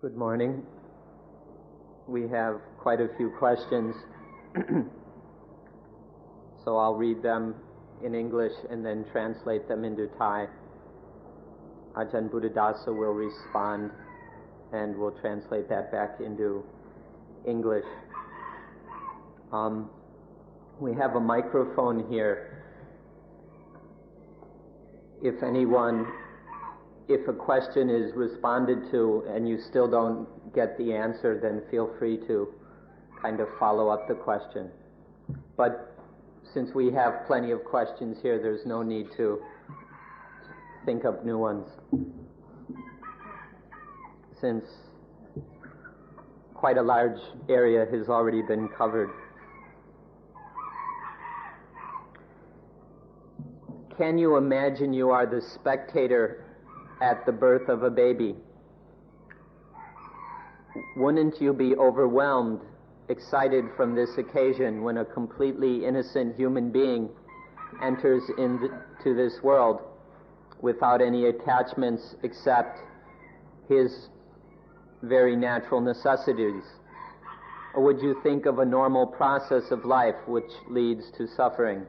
Good morning. We have quite a few questions, so I'll read them in English and then translate them into Thai. Ajahn Buddhadasa will respond and we'll translate that back into English. We have a microphone here. If a question is responded to and you still don't get the answer, then feel free to kind of follow up the question. But since we have plenty of questions here, there's no need to think up new ones, since quite a large area has already been covered. Can you imagine you are the spectator at the birth of a baby? Wouldn't you be overwhelmed, excited from this occasion when a completely innocent human being enters into this world without any attachments except his very natural necessities? Or would you think of a normal process of life which leads to suffering?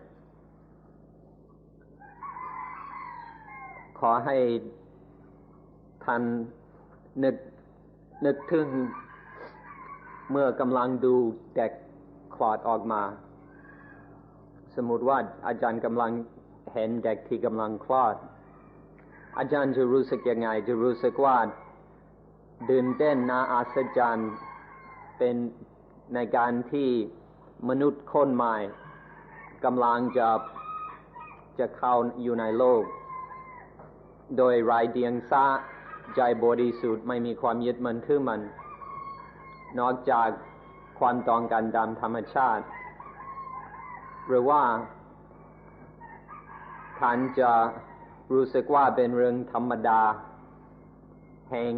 ขอให้ท่านนึกถึงเมื่อกำลังดูเด็กคลอดออกมาสมมุติว่าอาจารย์กำลังเห็นเด็กที่กำลังคลอดอาจารย์จะรู้สึกยังไงจะรู้สึกว่าตื่นเต้นน่าอัศจรรย์เป็นในการที่มนุษย์คนใหม่กำลังจะเข้าอยู่ในโลกโดยไร้เดียงสาใจบริสุทธิ์ไม่มีความยึดมั่นถือมั่นนอกจากความต้องการตามธรรมชาติหรือว่าท่านจะรู้สึกว่าเป็นเรื่องธรรมดาแห่ง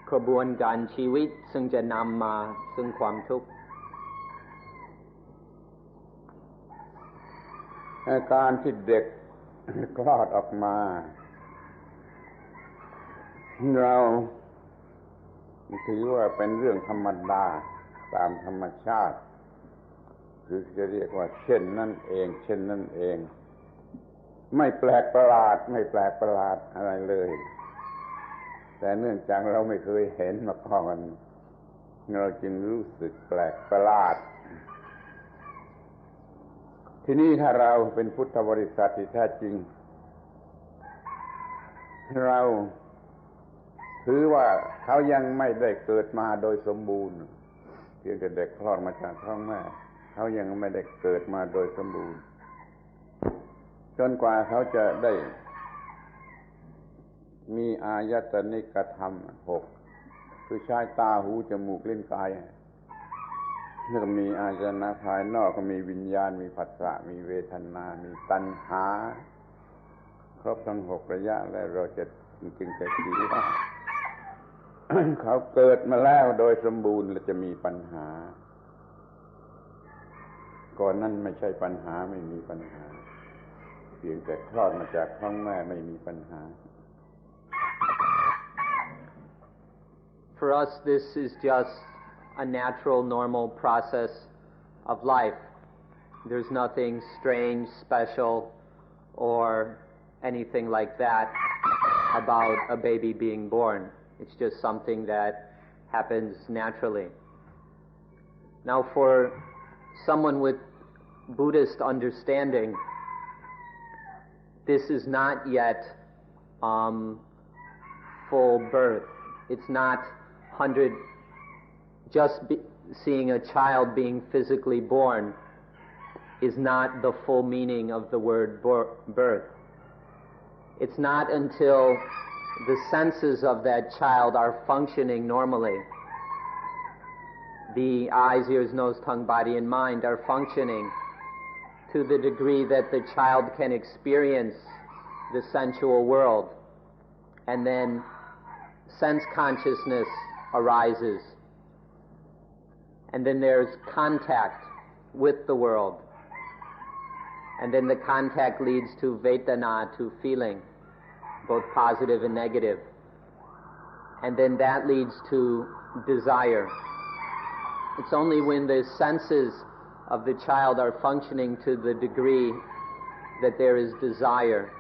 กระบวนการชีวิตซึ่งจะนำมาซึ่งความทุกข์การที่เด็กคลอดออกมาเราถือว่าเป็นเรื่องธรรมดาตามธรรมชาติคือจะเรียกว่าเช่นนั่นเองไม่แปลกประหลาดอะไรเลยแต่เนื่องจากเราไม่เคยเห็นมาก่อนเราจึงรู้สึกแปลกประหลาดทีนี้ถ้าเราเป็นพุทธบริษัทที่แท้จริงเราถือว่าเขายังไม่ได้เกิดมาโดยสมบูรณ์เพียงแต่เด็กคลอดมาจากท้องแม่เขายังไม่ได้เกิดมาโดยสมบูรณ์จนกว่าเขาจะได้มีอายตนิกธรรม6คือใช้ตาหูจมูกลิ้นกายแล้วก็มีอาจนะภายนอกก็มีวิญญาณมีผัสสะมีเวทนามีตัณหาครบทั้ง6ระยะแล้วเราจะจึงจะถือว่าเขาเกิดมาแล้วโดยสมบูรณ์และจะมีปัญหาก่อนนั้นไม่ใช่ปัญหาไม่มีปัญหาเพียงแต่คลอดมาจากท้องแม่ไม่มีปัญหา For us, this is just a natural, normal process of life. There's nothing strange, special, or anything like that about a baby being born. It's just something that happens naturally. Now, for someone with Buddhist understanding, this is not yet full birth. It's not seeing a child being physically born is not the full meaning of the word birth. It's not until the senses of that child are functioning normally. The eyes, ears, nose, tongue, body, and mind are functioning to the degree that the child can experience the sensual world. And then sense consciousness arises. And then there's contact with the world. And then the contact leads to vedana, to feeling, both positive and negative. and then that leads to desire. It's only when the senses of the child are functioning to the degree that there is desire.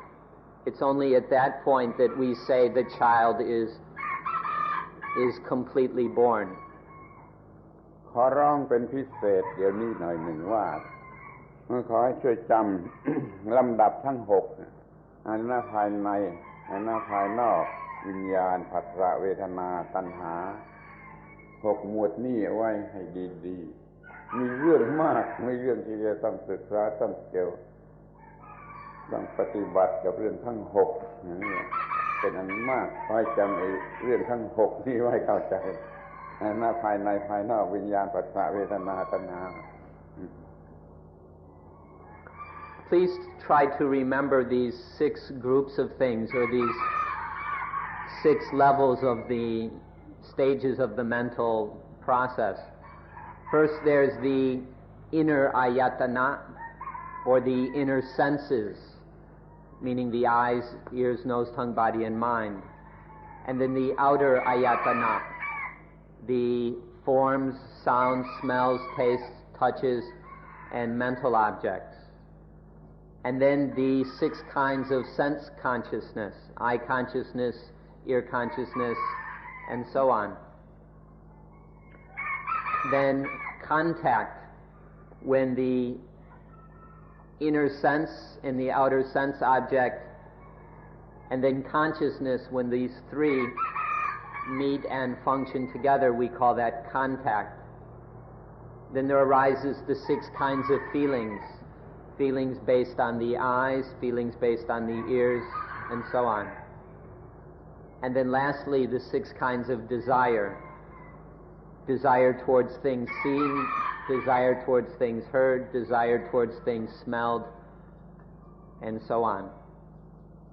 It's only at that point that we say the child is completely born. ขอร้องเป็นพิเศษเดี๋ยวนี้หน่อยหนึ่งว่าขอให้ช่วยจำ ลำดับทั้ง6อานาภายในอานาภายนอกวิญญาณผัสสะเวทนาตัณหา6หมวดนี้เอาไว้ให้ดีๆมีเรื่องมากมีเรื่องที่จะต้องศึกษาต้องเกี่ยวต้องปฏิบัติกับเรื่องทั้ง6นี่เป็นอันมากขอให้จำไอ้เรื่องทั้ง6นี้ไว้เข้าใจอานาภายในภายนอกวิญญาณผัสสะเวทนาตัณหาPlease try to remember these 6 groups of things, or these 6 levels of the stages of the mental process. First, there's the inner ayatana, or the inner senses, meaning the eyes, ears, nose, tongue, body, and mind. And then the outer ayatana, the forms, sounds, smells, tastes, touches, and mental objects. And then the 6 kinds of sense consciousness, eye consciousness, ear consciousness, and so on. Then contact, when the inner sense and the outer sense object, and then consciousness, when these 3 meet and function together, we call that contact. Then there arises the 6 kinds of feelings based on the eyes, feelings based on the ears, and so on. And then lastly, the 6 kinds of desire towards things seen, desire towards things heard, desire towards things smelled, and so on,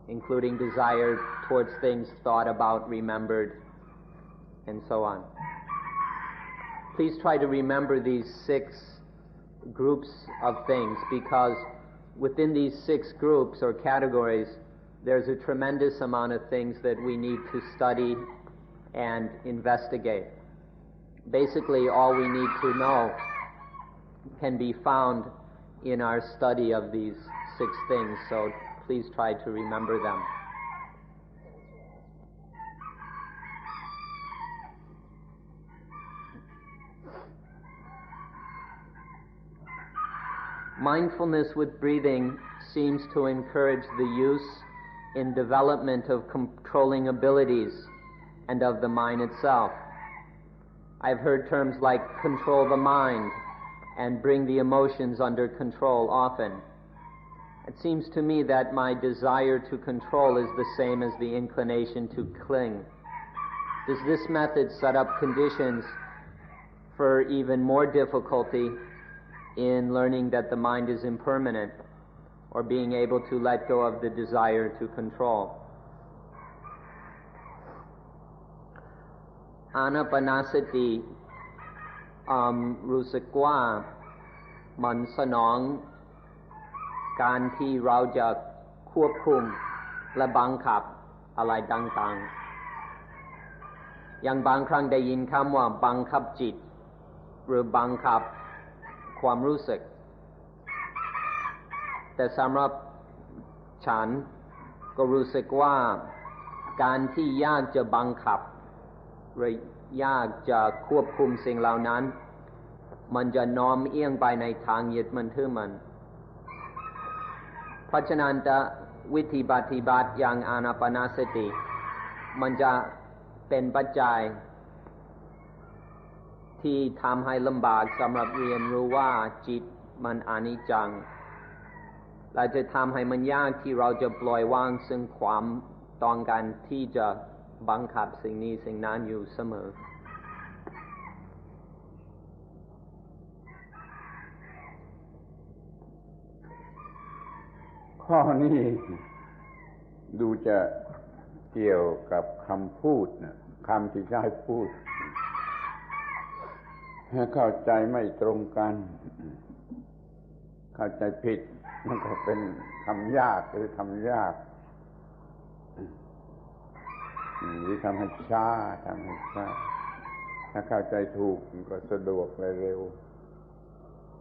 including desire towards things thought about, remembered, and so on. Please try to remember these 6 groups of things, because within these 6 groups or categories, there's a tremendous amount of things that we need to study and investigate. Basically, all we need to know can be found in our study of these 6 things, so please try to remember them. Mindfulness with breathing seems to encourage the use in development of controlling abilities and of the mind itself. I've heard terms like control the mind and bring the emotions under control often. It seems to me that my desire to control is the same as the inclination to cling. Does this method set up conditions for even more difficulty in learning that the mind is impermanent, or being able to let go of the desire to control? อานาปานสติรู้สึกว่ามันสนองการที่เราจะควบคุมและบังคับอะไรต่างๆอย่างบางครั้งได้ยินคำว่าบังคับจิตหรือบังคับความรู้สึกแต่สำหรับฉันก็รู้สึกว่าการที่ยากจะบังคับหรือยากจะควบคุมสิ่งเหล่านั้นมันจะน้อมเอียงไปในทางยึดมั่นถือมั่นเพราะฉะนั้นวิธีปฏิบัติอย่างอานาปานสติมันจะเป็นปัจจัยที่ทำให้ลำบากสำหรับเรียนรู้ว่าจิตมันอนิจจังและจะทำให้มันยากที่เราจะปล่อยวางซึ่งความต้องการที่จะบังคับสิ่งนี้สิ่งนั้นอยู่เสมอข้อนี้ดูจะเกี่ยวกับคำพูดนะคำที่ใช้พูดให้เข้าใจไม่ตรงกันเข้าใจผิดมันก็เป็นคำยากหรือทำยาก หรือทำให้ช้าถ้าเข้าใจถูกมันก็สะดวกและเร็ว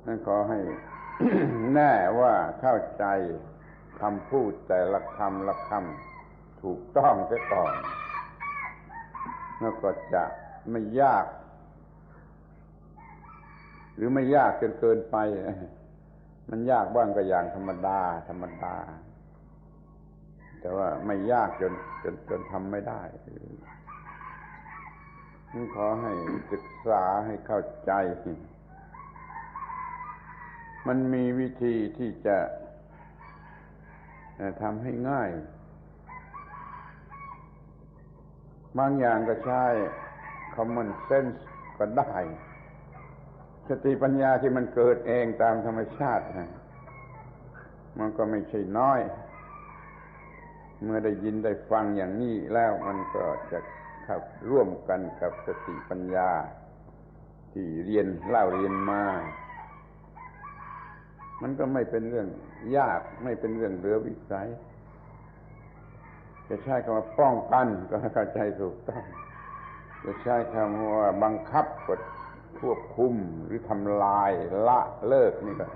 นั่นขอให้ แน่ว่าเข้าใจคำพูดแต่ละคำถูกต้องเสียก่อนแล้วก็จะไม่ยากหรือไม่ยากจนเกินไปมันยากบ้างก็อย่างธรรมดาแต่ว่าไม่ยากจนทำไม่ได้นี่ขอให้ศึกษาให้เข้าใจมันมีวิธีที่จะทำให้ง่ายบางอย่างก็ใช้ common sense ก็ได้สติปัญญาที่มันเกิดเองตามธรรมชาติมันก็ไม่ใช่น้อยเมื่อได้ยินได้ฟังอย่างนี้แล้วมันก็จะเข้าร่วมกันกับสติปัญญาที่เรียนมามันก็ไม่เป็นเรื่องยากไม่เป็นเรื่องเหลือวิสัยจะใช้คำว่าป้องกันก็เข้าใจถูกต้องจะใช้คำว่าบังคับกดควบคุมหรือทำลายละเลิกนี่ก็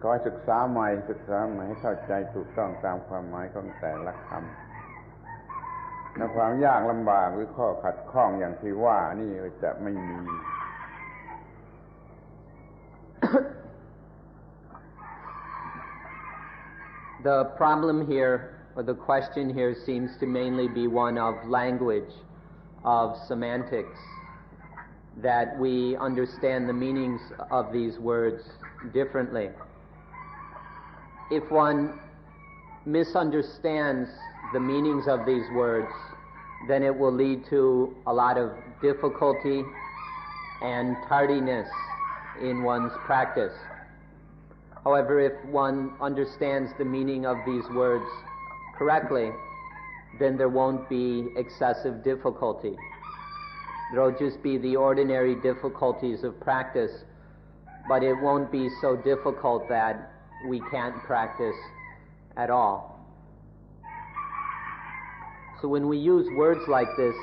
ขอให้ศึกษาใหม่ให้เข้าใจถูกต้องตามความหมายของแต่ละคำและความยากลำบากหรือข้อขัดข้องอย่างที่ว่านี่จะไม่มี The problem here, or the question here, seems to mainly be one of language, of semantics, that we understand the meanings of these words differently. If one misunderstands the meanings of these words, then it will lead to a lot of difficulty and tardiness in one's practice. However, if one understands the meaning of these words correctly, then there won't be excessive difficulty. There will just be the ordinary difficulties of practice, but it won't be so difficult that we can't practice at all. So when we use words like this,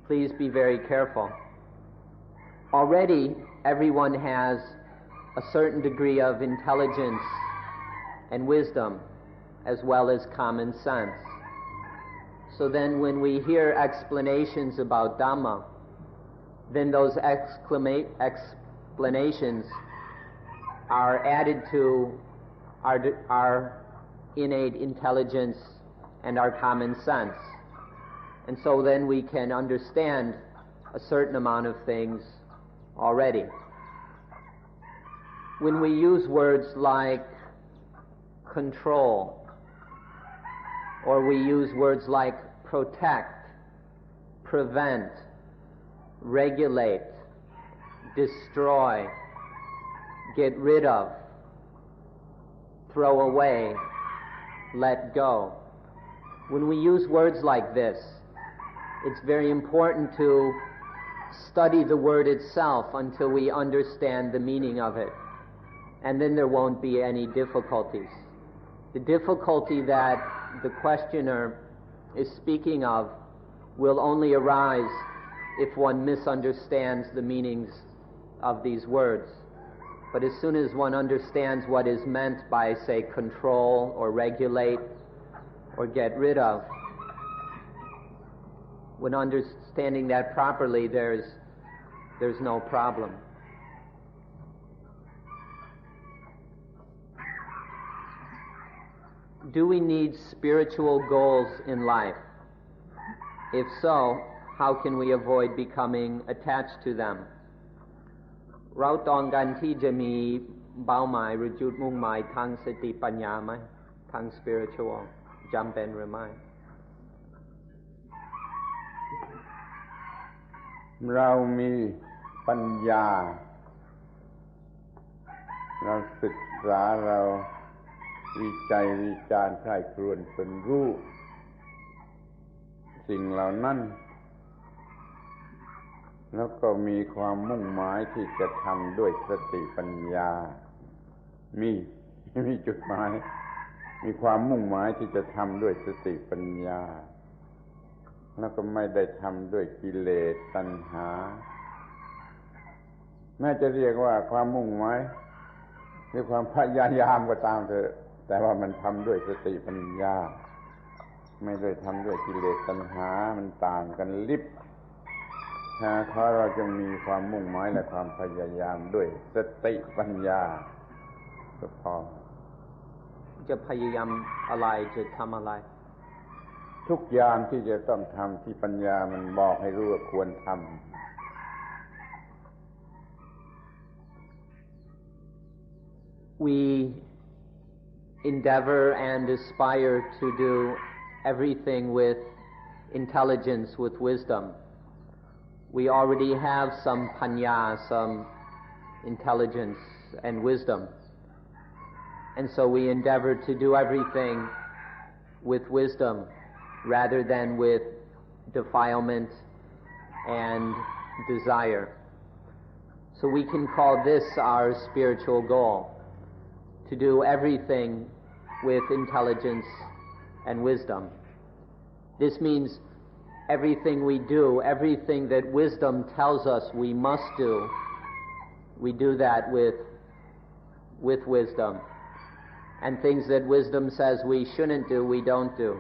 please be very careful. Already, everyone has a certain degree of intelligence and wisdom, as well as common sense. So then when we hear explanations about Dhamma, then those explanations are added to our innate intelligence and our common sense. And so then we can understand a certain amount of things already. When we use words like control, or we use words like protect, prevent, regulate, destroy, get rid of, throw away, let go. When we use words like this, it's very important to study the word itself until we understand the meaning of it. And then there won't be any difficulties. The difficulty that the questioner is speaking of will only arise if one misunderstands the meanings of these words. But as soon as one understands what is meant by, say, control or regulate or get rid of, when understanding that properly, there's no problem. Do we need spiritual goals in life? If so, how can we avoid becoming attached to them? เราต้องการที่จะมีเป้าหมายหรือจุดมุ่งหมายทางสติปัญญาไหมทาง spiritual จำเป็นหรือไม่เรามีปัญญาเราศึกษาเราวิจัยวิจารณ์ใคร่ครวญเป็นรู้สิ่งเหล่านั้นแล้วก็มีความมุ่งหมายที่จะทำด้วยสติปัญญามีจุดหมายมีความมุ่งหมายที่จะทำด้วยสติปัญญา แล้วก็ไม่ได้ทำด้วยกิเลสตัณหาแม้จะเรียกว่าความมุ่งหมายหรือความพยายามก็ตามเถอะแต่ว่ามันทำด้วยสติปัญญาไม่ได้ทำด้วยกิเลสตัณหามันต่างกันลิบเพราะเราจะมีความมุ่งหมายและความพยายามด้วยสติปัญญาก็พอจะพยายามอะไรจะทำอะไรทุกอย่างที่จะต้องทำที่ปัญญามันบอกให้รู้ว่าควรทำWe endeavor and aspire to do everything with intelligence, with wisdom. We already have some panya, some intelligence and wisdom. And so we endeavor to do everything with wisdom rather than with defilement and desire. So we can call this our spiritual goal.To do everything with intelligence and wisdom. This means everything we do, everything that wisdom tells us we must do, we do that with wisdom. And things that wisdom says we shouldn't do, we don't do.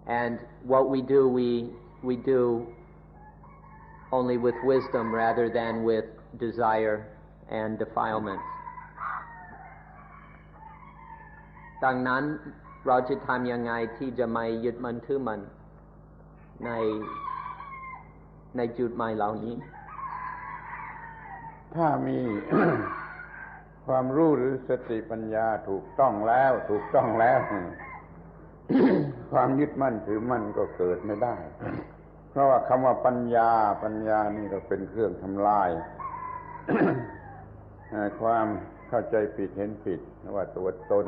And what we do, we do only with wisdom rather than with desire and defilement.ดังนั้นเราจะทำยังไงที่จะไม่ยึดมั่นถือมั่นในจุดหมายเหล่านี้ถ้ามี ความรู้หรือสติปัญญาถูกต้องแล้ว ความยึดมั่นถือมั่นก็เกิดไม่ได้ เพราะว่าคำว่าปัญญานี่ก็เป็นเครื่องทำลาย ความเข้าใจผิดเห็นผิดว่าตัวตน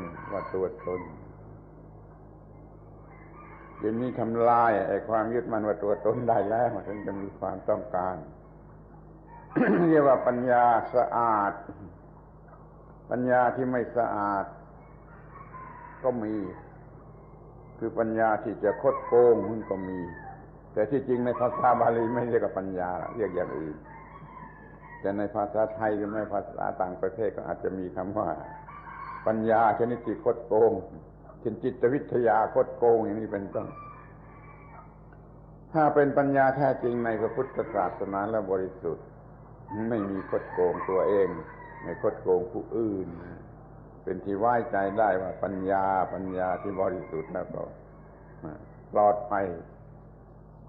เดี๋ยวนี้ทำลายไอ้ความยึดมั่นว่าตัวตนได้แล้วถึงจะมีความต้องการ เรียกว่าปัญญาสะอาดปัญญาที่ไม่สะอาดก็มีคือปัญญาที่จะคดโกงมันก็มีแต่ที่จริงในภาษาบาลีไม่เรียกว่าปัญญาเรียกอย่างอื่นแต่ในภาษาไทยหรือในภาษาต่างประเทศก็อาจจะมีคำว่าปัญญาชนิดที่คดโกงเช่นจิตวิทยาคดโกงอย่างนี้เป็นต้นถ้าเป็นปัญญาแท้จริงในพระพุทธศาสนาและบริสุทธิ์ไม่มีคดโกงตัวเองไม่คดโกงผู้อื่นเป็นที่ไว้ใจได้ว่าปัญญาที่บริสุทธิ์แล้วก็ปลอดภัย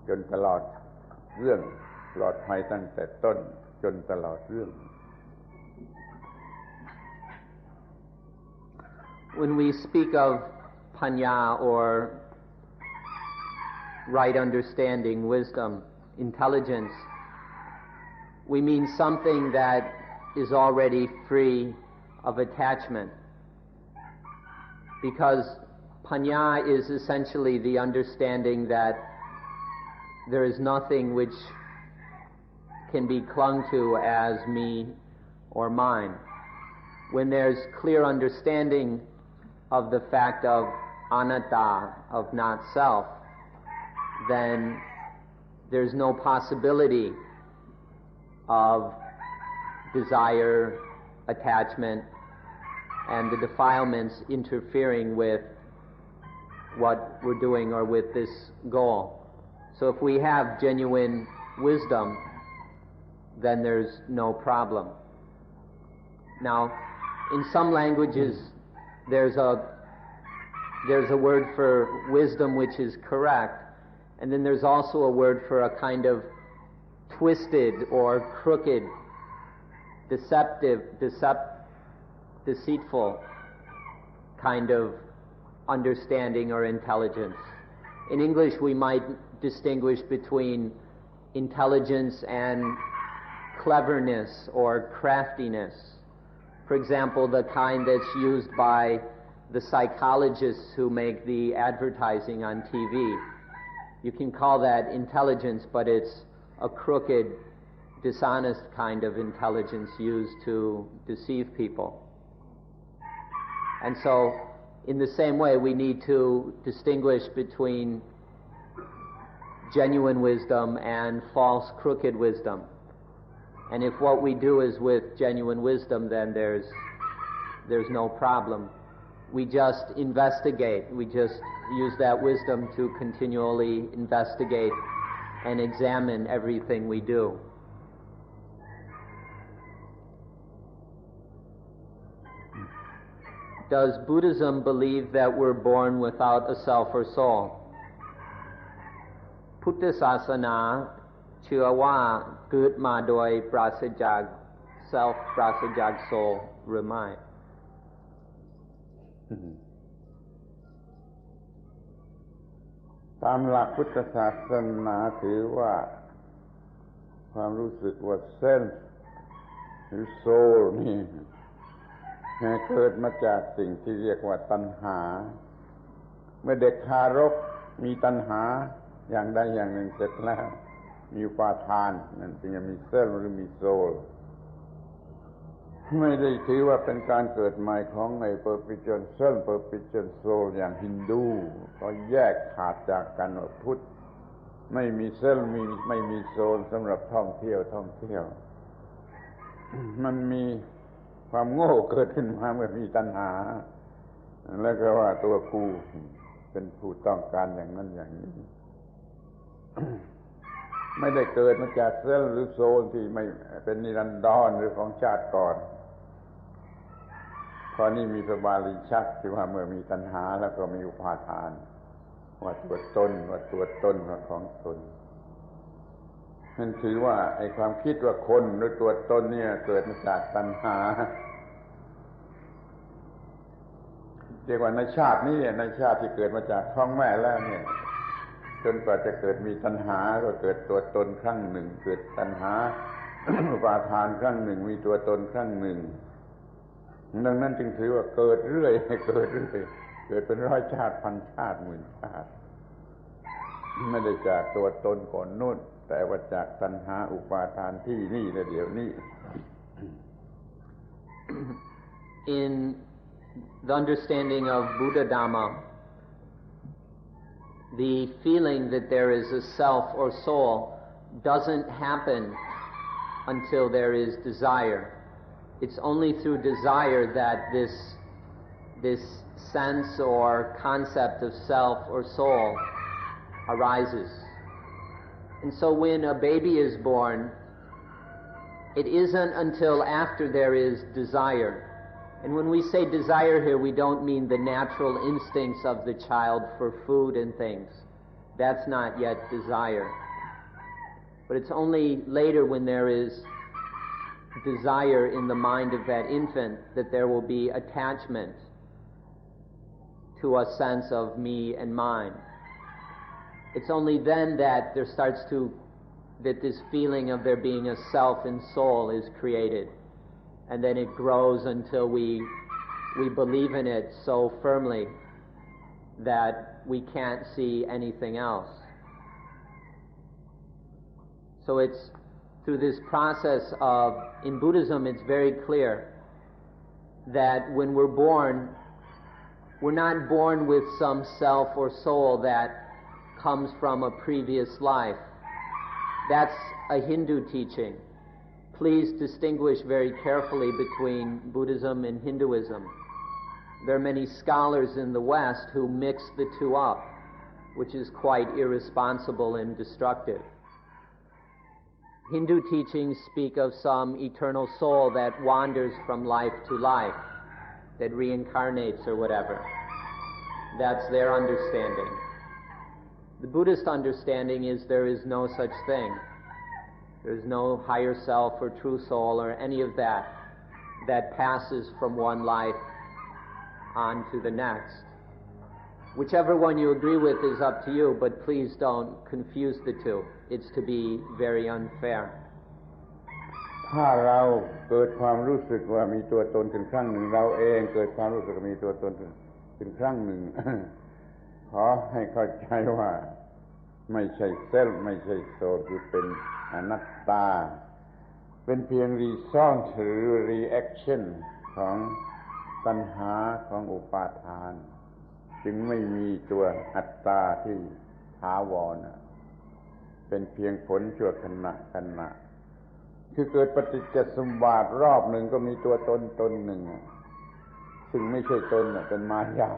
จนตลอดเรื่องปลอดภัยตั้งแต่ต้นจนตลอดเรื่อง When we speak of panya or right understanding, wisdom, intelligence, we mean something that is already free of attachment. Because panya is essentially the understanding that there is nothing which can be clung to as me or mine. When there's clear understanding of the fact of anatta, of not self, then there's no possibility of desire, attachment, and the defilements interfering with what we're doing or with this goal. So if we have genuine wisdom, then there's no problem. Now, in some languages, there's a word for wisdom which is correct, and then there's also a word for a kind of twisted or crooked, deceitful kind of understanding or intelligence. In English, we might distinguish between intelligence and cleverness or craftiness. For example, the kind that's used by the psychologists who make the advertising on TV. You can call that intelligence, but it's a crooked, dishonest kind of intelligence used to deceive people. And so, in the same way, we need to distinguish between genuine wisdom and false crooked wisdom. And if what we do is with genuine wisdom, then there's no problem. We just investigate. We just use that wisdom to continually investigate and examine everything we do. Does Buddhism believe that we're born without a self or soul? พุทธศาสนาเชื่อว่าเกิดมาโดยปราศจาก self ปราศจาก soul หรือไม่ ตามหลักพุทธศาสนาถือว่าความรู้สึกว่าเส้นหรือโซลนี่เกิดมาจากสิ่งที่เรียกว่าตัณหาเมื่อเด็กทารกมีตัณหาอย่างใดอย่างหนึ่งเสร็จแล้วมีอุปาทานนั่นจึงจะมีเส้นหรือมีโซลไม่ได้ถือว่าเป็นการเกิดใหม่ของไอ้ perpetual soul perpetual soul อย่างฮินดูก็แยกขาดจากกันว่าพุทธไม่มีเส้นไม่มีโซลสำหรับท่องเที่ยวมันมีความโง่เกิดขึ้นมาเมื่อมีตัณหาแล้วก็ว่าตัวกูเป็นผู้ต้องการอย่างนั้นอย่างนี้ ไม่ได้เกิดมาจากเซลล์หรือโซลที่ไม่เป็นนิรันดรหรือของชาติก่อนข้อนี้มีพระบาลีชัดที่ว่าเมื่อมีตัณหาแล้วก็มีอุปาทานว่าตัวตนว่าของตนนั่นถือว่าไอ้ความคิดว่าคนหรือตัวตนเนี่ยเกิดมาจากตัณหาเรียกว่าในชาตินี้ในชาติที่เกิดมาจากท้องแม่แล้วเนี่ยจนกว่าจะเกิดมีตัณหาก็เกิดตัวตนครั้งหนึ่งเกิดตัณหา อุปาทานครั้งหนึ่งมีตัวตนครั้งหนึ่งดังนั้นจึงถือว่าเกิดเรื่อยเกิดเป็นร้อยชาติพันชาติหมื่นชาติไม่ได้จากตัวตนก่อนนู่นแต่ว่าจากตัณหาอุปาทานที่นี่และเดี๋ยวนี้ In the understanding of Buddha Dhamma, the feeling that there is a self or soul doesn't happen until there is desire. It's only through desire that this sense or concept of self or soul arises. And so when a baby is born, it isn't until after there is desire. And when we say desire here, we don't mean the natural instincts of the child for food and things. That's not yet desire. But it's only later when there is desire in the mind of that infant that there will be attachment to a sense of me and mine. It's only then that that this feeling of there being a self and soul is created. And then it grows until we believe in it so firmly that we can't see anything else. So it's through this process of, in Buddhism it's very clear that when we're born, we're not born with some self or soul that comes from a previous life. That's a Hindu teaching. Please distinguish very carefully between Buddhism and Hinduism. There are many scholars in the West who mix the two up, which is quite irresponsible and destructive. Hindu teachings speak of some eternal soul that wanders from life to life, that reincarnates or whatever. That's their understanding. The Buddhist understanding is there is no such thing. There's no higher self or true soul or any of that passes from one life on to the next. Whichever one you agree with is up to you, but please don't confuse the two. It's to be very unfair. ถ้าเราเกิดความรู้สึกว่ามีตัวตนขึ้นครั้งหนึ่งเราเองเกิดความรู้สึกมีตัวตนขึ้นครั้งหนึ่ง ขอให้เข้าใจว่าไม่ใช่เซลล์ไม่ใช่โซลคือเป็นอนัตตาเป็นเพียงรีซอนหรือรีแอคชั่นของตัณหาของอุปาทานจึงไม่มีตัวอัตตาที่ถาวร เป็นเพียงผลชั่วขณะคือเกิดปฏิจจสมบาทรอบหนึ่งก็มีตัวตนหนึ่งซึ่งไม่ใช่ตนเป็นมายา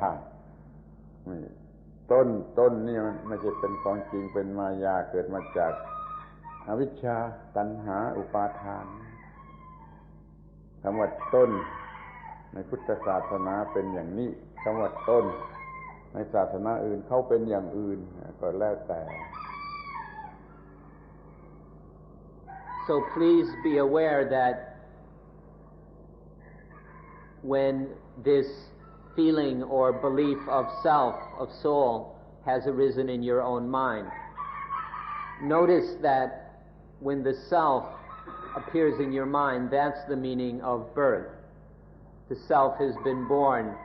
ต้นนี่มันไม่ใช่เป็นของจริงเป็นมายาเกิดมาจากอวิชชาตัณหาอุปาทานคำว่าต้นในพุทธศาสนาเป็นอย่างนี้คำว่าต้นในศาสนาอื่นเขาเป็นอย่างอื่นก็แล้วแต่ So please be aware that when this feeling or belief of self, of soul, has arisen in your own mind, notice that when the self appears in your mind, that's the meaning of birth. The self has been born.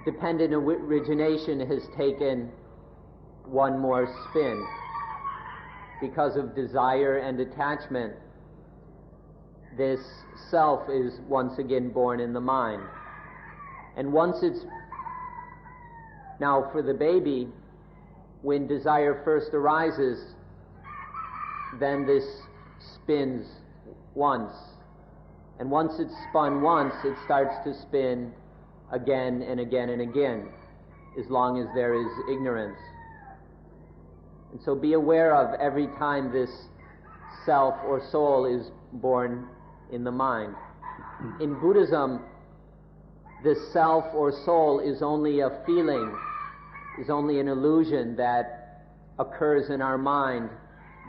Dependent origination has taken one more spin. Because of desire and attachment, this self is once again born in the mind. And once it's... Now for the baby, when desire first arises, then this spins once. And once it's spun once, it starts to spin again and again and again, as long as there is ignorance. And so be aware of every time this self or soul is born in the mind. In Buddhism, the self or soul is only a feeling, is only an illusion that occurs in our mind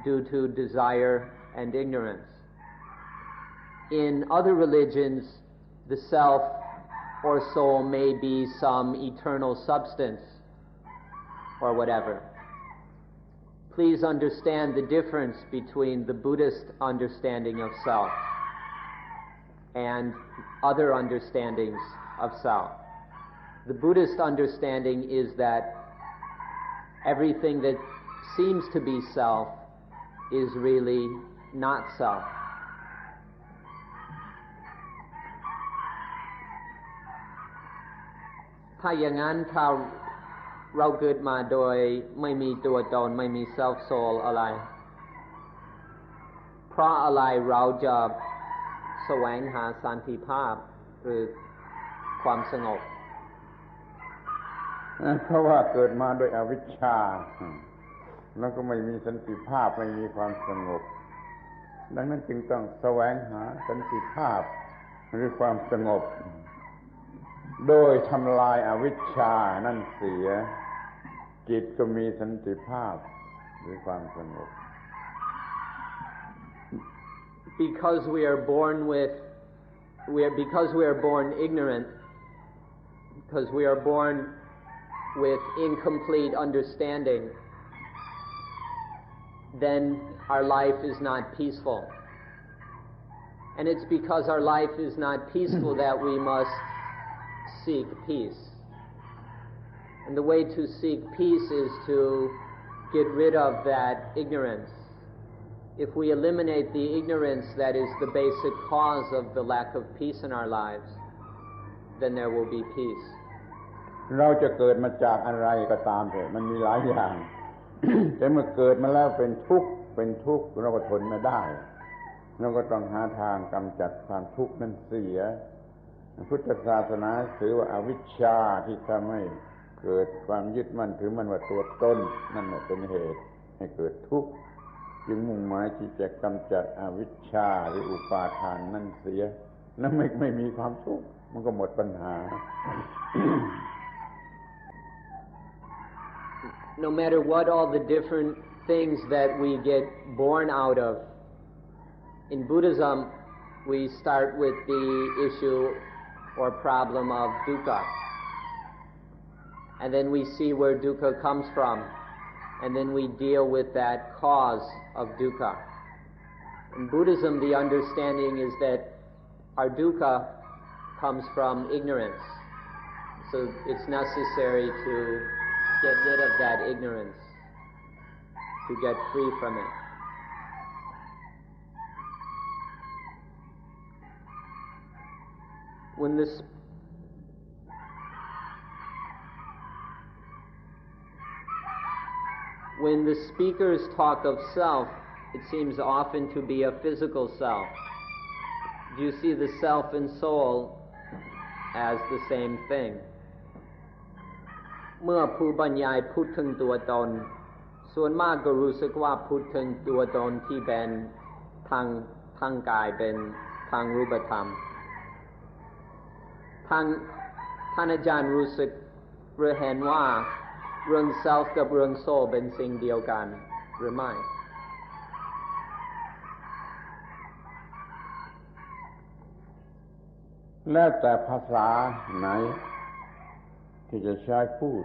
due to desire and ignorance. In other religions, the self or soul may be some eternal substance or whatever. Please understand the difference between the Buddhist understanding of self and other understandings of self. The Buddhist understanding is that everything that seems to be self is really not self. ถ้าอย่างนั้นถ้าเราเกิดมาโดยไม่มีตัวตนไม่มี self soul อะไรเพราะอะไรเราจะแสวงหาสันติภาพหรือความสงบเพราะว่าเกิดมาโดยอวิชชาแล้วก็ไม่มีสันติภาพไม่มีความสงบดังนั้นจึงต้องแสวงหาสันติภาพหรือความสงบโดยทำลายอวิชชานั่นเสียจิตก็มีสันติภาพหรือความสงบ Because we are born ignorant, because we are born with incomplete understanding, then our life is not peaceful. And it's because our life is not peaceful that we must seek peace. And the way to seek peace is to get rid of that ignorance. If we eliminate the ignorance that is the basic cause of the lack of peace in our lives, then there will be peace. เราจะเกิดมาจากอะไรก็ตามเถอะมันมีหลายอย่าง แต่เมื่อเกิดมาแล้วเป็นทุกข์เราก็ทนไม่ได้เราก็ต้องหาทางกำจัดความทุกข์นั้นเสียพุทธศาสนาถือว่าอวิชชาที่ทำให้เกิดความยึดมั่นถือมั่นว่าตัวตนนั่นเป็นเหตุให้เกิดทุกข์จึงมุ่งหมายที่จะกำจัดอวิชชาหรืออุปาทานนั่นเสียแล้วไม่มีความทุกข์มันก็หมดปัญหา No matter what all the different things that we get born out of, in Buddhism we start with the issue or problem of dukkha, and then we see where dukkha comes from, and then we deal with that cause of dukkha. In Buddhism, the understanding is that our dukkha comes from ignorance, so it's necessary to get rid of that ignorance, to get free from it. When this When the speakers talk of self, it seems often to be a physical self. Do you see the self and soul as the same thing? เมื่อผู้บรรยายพูดถึงตัวตนส่วนมากก็รู้สึกว่าพูดถึงตัวตนที่เป็นทางกายเป็นทางรูปธรรมท่านอาจารย์รู้สึกหรือเห็นว่าเรื่อง self กับเรื่อง soul เป็นสิ่งเดียวกันหรือไม่แล้วแต่ภาษาไหนที่จะใช้พูด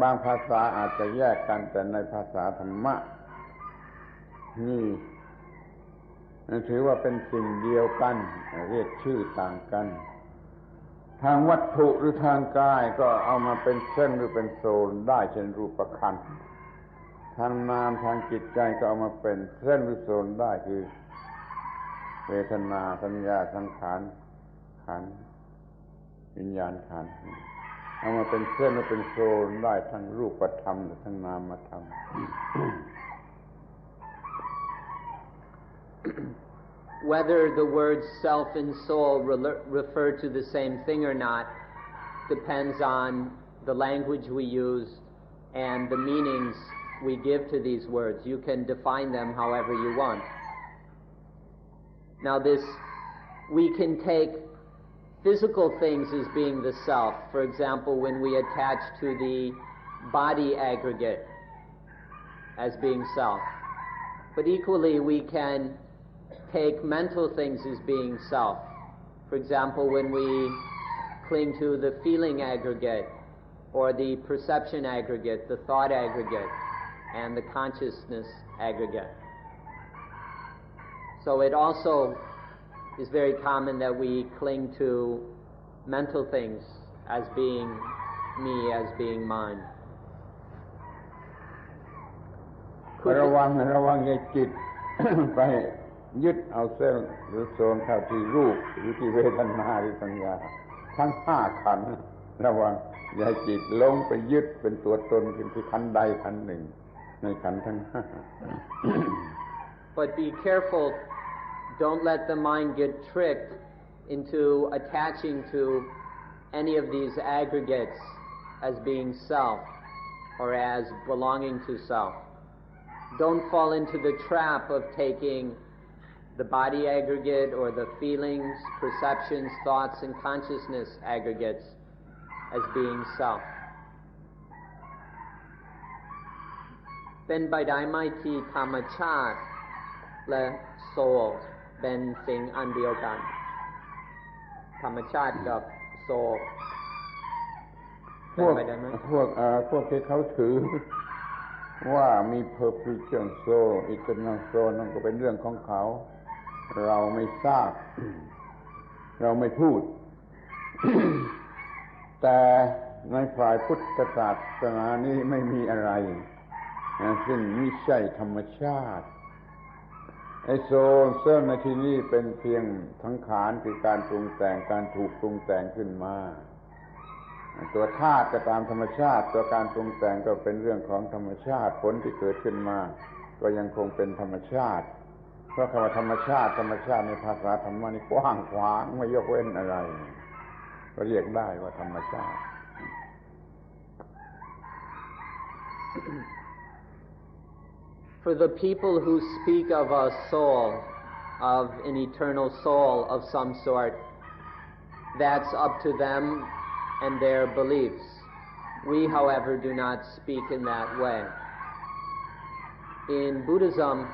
บางภาษาอาจจะแยกกันแต่ในภาษาธรรมะนี่ถือว่าเป็นสิ่งเดียวกันเรียกชื่อต่างกันทางวัตถุหรือทางกายก็เอามาเป็นเส้นหรือเป็นโซนได้เช่นรูปขันธ์ทางนามทางจิตใจก็เอามาเป็นเส้นหรือโซนได้คือเวทนาสัญญาสังขารขันธ์วิญญาณขันธ์เอามาเป็นเส้นหรือเป็นโซนได้ทั้งรูปธรรมและทั้งนามธรรมWhether the words self and soul refer to the same thing or not depends on the language we use and the meanings we give to these words. You can define them however you want. Now we can take physical things as being the self. For example, when we attach to the body aggregate as being self. But equally we can take mental things as being self. For example, when we cling to the feeling aggregate or the perception aggregate, the thought aggregate, and the consciousness aggregate. So it also is very common that we cling to mental things as being me, as being mine. ระวังอย่าจิต ไปยึดเอาเส้นหรือโซนเข้าที่รูปหรือที่เวทนาหรือสัญญาทั้งห้าขันธ์ระวังอย่าให้จิตลงไปยึดเป็นตัวตนเป็นที่ขันธ์ใดขันธ์หนึ่งในขันธ์ทั้งห้า But be careful, don't let the mind get tricked into attaching to any of these aggregates as being self or as belonging to self. Don't fall into the trap of taking the body aggregate or the feelings, perceptions, thoughts, and consciousness aggregates as being self. เป็นไปได้ไหมที่ธรรมชาติและโซลเป็นสิ่งอันเดียวกันธรรมชาติกับโซลพวกที่เขาถือว่ามี perpetual soul eternal soul นั่นก็เป็นเรื่องของเขาเราไม่ทราบ เราไม่พูด แต่ในฝ่ายพุทธศาสนานี้ไม่มีอะไรซึ่งไม่ใช่ธรรมชาติไอ้โซลในที่นี้เป็นเพียงสังขารคือการปรุงแต่งการถูกปรุงแต่งขึ้นมาตัวธาตุก็ตามธรรมชาติตัวการปรุงแต่งก็เป็นเรื่องของธรรมชาติผลที่เกิดขึ้นมาก็ยังคงเป็นธรรมชาติเพราะคำว่าธรรมชาติในภาษาธรรมะนี่กว้างขวางไม่ยกเว้นอะไรก็เรียกได้ว่าธรรมชาติ For the people who speak of a soul, of an eternal soul of some sort, that's up to them and their beliefs. We, however, do not speak in that way. In Buddhism,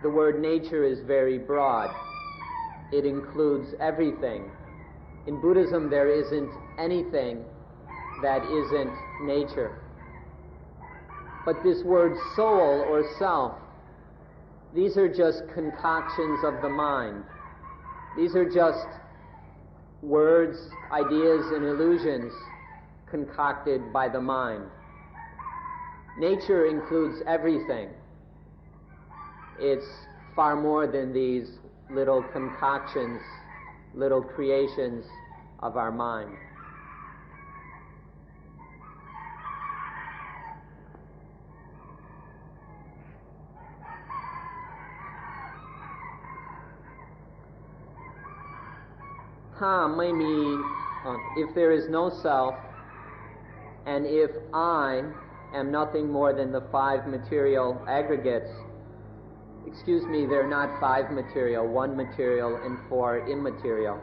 the word nature is very broad. It includes everything. In Buddhism, there isn't anything that isn't nature. But this word soul or self, these are just concoctions of the mind. These are just words, ideas, and illusions concocted by the mind. Nature includes everything. It's far more than these little concoctions, little creations of our mind. ถ้าไม่มี if there is no self and if I am nothing more than the 5 material aggregates, excuse me, they're not 5 material, 1 material and 4 immaterial.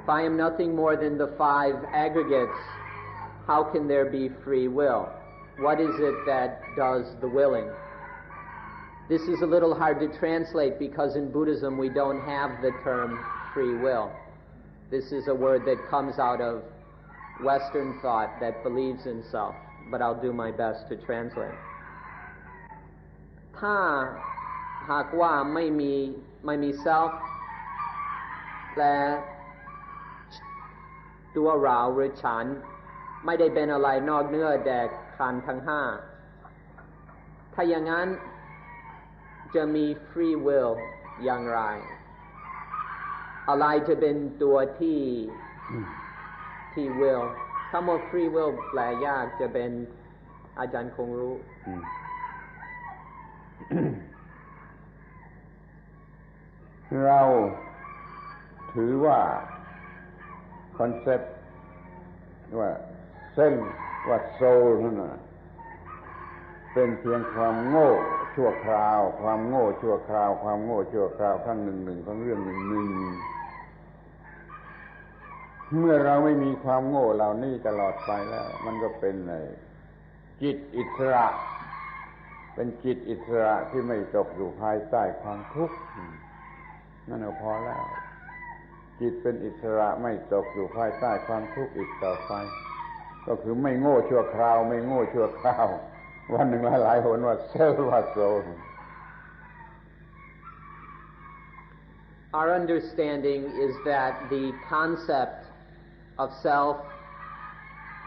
If I am nothing more than the 5 aggregates, how can there be free will? What is it that does the willing? This is a little hard to translate because in Buddhism we don't have the term free will. This is a word that comes out of Western thought that believes in self, but I'll do my best to translate. ถ้าหากว่าไม่มี self และตัวเราหรือฉันไม่ได้เป็นอะไรนอกเหนือจากขันธ์ทั้ง 5ถ้าอย่างนั้นจะมี free will อย่างไรอะไรจะเป็นตัวที่ will คำว่า free will แปลยากจะเป็นอาจารย์คงรู้เราถือว่าคอนเซ็ปต์ว่าเส้นว่าโซลนั่นน่ะเป็นเพียงความโง่ชั่วคราวความโง่ชั่วคราวความโง่ชั่วคราวครั้งหนึ่งของเรื่องหนึ่งเมื่อเราไม่มีความโง่เหล่านี้ตลอดไปแล้วมันก็เป็นจิตอิสระเป็นจิตอิสระที่ไม่ตกอยู่ภายใต้ความทุกข์นั่นก็พอแล้วจิตเป็นอิสระไม่ตกอยู่ภายใต้ความทุกข์อีกต่อไปก็คือไม่โง่ชั่วคราวไม่โง่ชั่วคราววันหนึ่งหลายๆหนว่าเซลล์ว่าโซล Our understanding is that the concept of self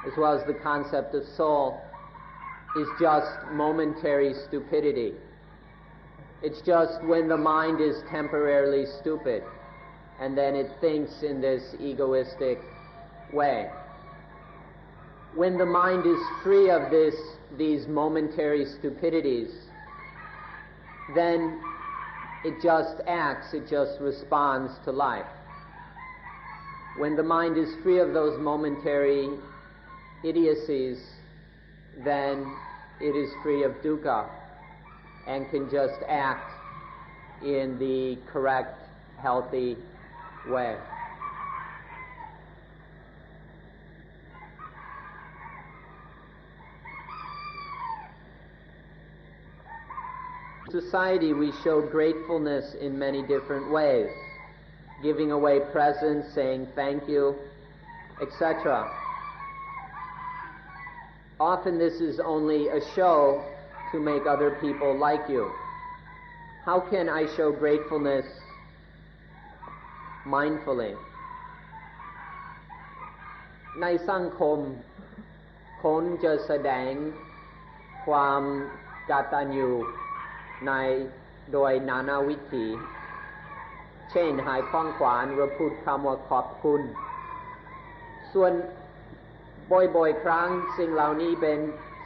as well as the concept of soul is just momentary stupidity. It's just when the mind is temporarily stupid and then it thinks in this egoistic way. When the mind is free of these momentary stupidities, then it just acts, it just responds to life. When the mind is free of those momentary idiocies, then it is free of dukkha and can just act in the correct, healthy way. Society, we show gratefulness in many different ways, giving away presents, saying thank you, etc. Often this is only a show to make other people like you. How can I show gratefulness mindfully? ในสังคมคนจะแสดงความกตัญญูโดยนานาวิธีเช่นให้ของขวัญหรือพูดคำว่าขอบคุณส่วนบ่อยๆครั้งสิ่งเหล่านี้เป็น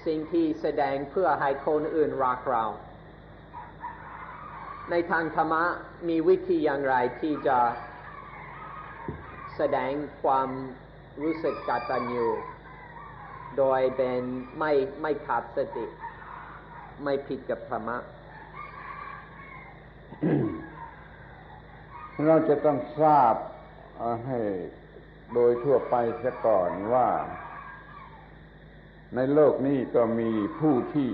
สิ่งที่แสดงเพื่อให้คนอื่นรักเราในทางธรรมะมีวิธีอย่างไรที่จะแสดงความรู้สึกกตัญญูโดยเป็นไม่ขาดสติไม่ผิดกับธรรมะเราจะต้องทราบให้โดยทั่วไปซะก่อนว่าในโลกนี้ก็มีผู้ที่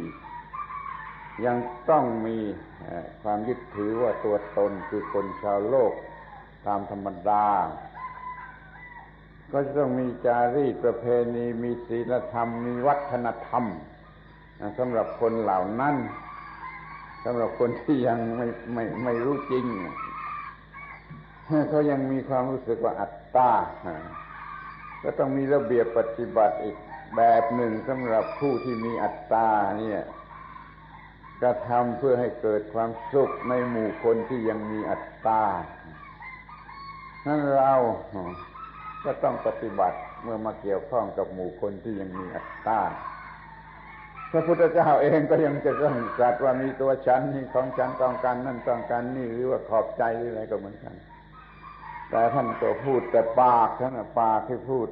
ยังต้องมีความยึดถือว่าตัวตนคือคนชาวโลกตามธรรมดาก็จะต้องมีจารีตประเพณีมีศีลธรรมมีวัฒนธรรมสำหรับคนเหล่านั้นสำหรับคนที่ยังไม่รู้จริงเขายังมีความรู้สึกว่าอัตตาก็ต้องมีระเบียบปฏิบัติอีกแบบหนึ่งสำหรับผู้ที่มีอัตตาเนี่ยกระทำเพื่อให้เกิดความสุขในหมู่คนที่ยังมีอัตตานั้นเราก็ต้องปฏิบัติเมื่อมาเกี่ยวข้องกับหมู่คนที่ยังมีอัตตาพระพุทธเจ้าเองก็ยังจะต้องตรัสว่ามีตัวฉันนี่ของฉันต้องการนั่นต้องการนี่หรือว่าขอบใจหรืออะไรก็เหมือนกัน แต่ท่านก็พูดแต่ปากท่านปากที่พูด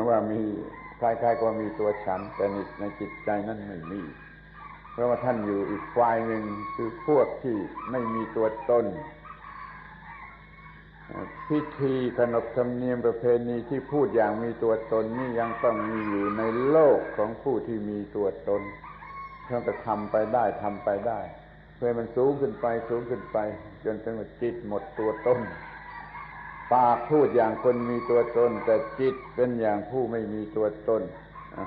ว่ามีคล้ายๆก็มีตัวฉันแต่ในจิตใจนั้นไม่มีเพราะว่าท่านอยู่อีกฝ่ายหนึ่งคือพวกที่ไม่มีตัวตนพิธีขนบธรรมเนียมประเพณีที่พูดอย่างมีตัวตนนี่ยังต้องมีอยู่ในโลกของผู้ที่มีตัวตนเพื่อจะทำไปได้เพื่อมันสูงขึ้นไปจนถึงจิตหมดตัวตนปากพูดอย่างคนมีตัวตนแต่จิตเป็นอย่างผู้ไม่มีตัวตน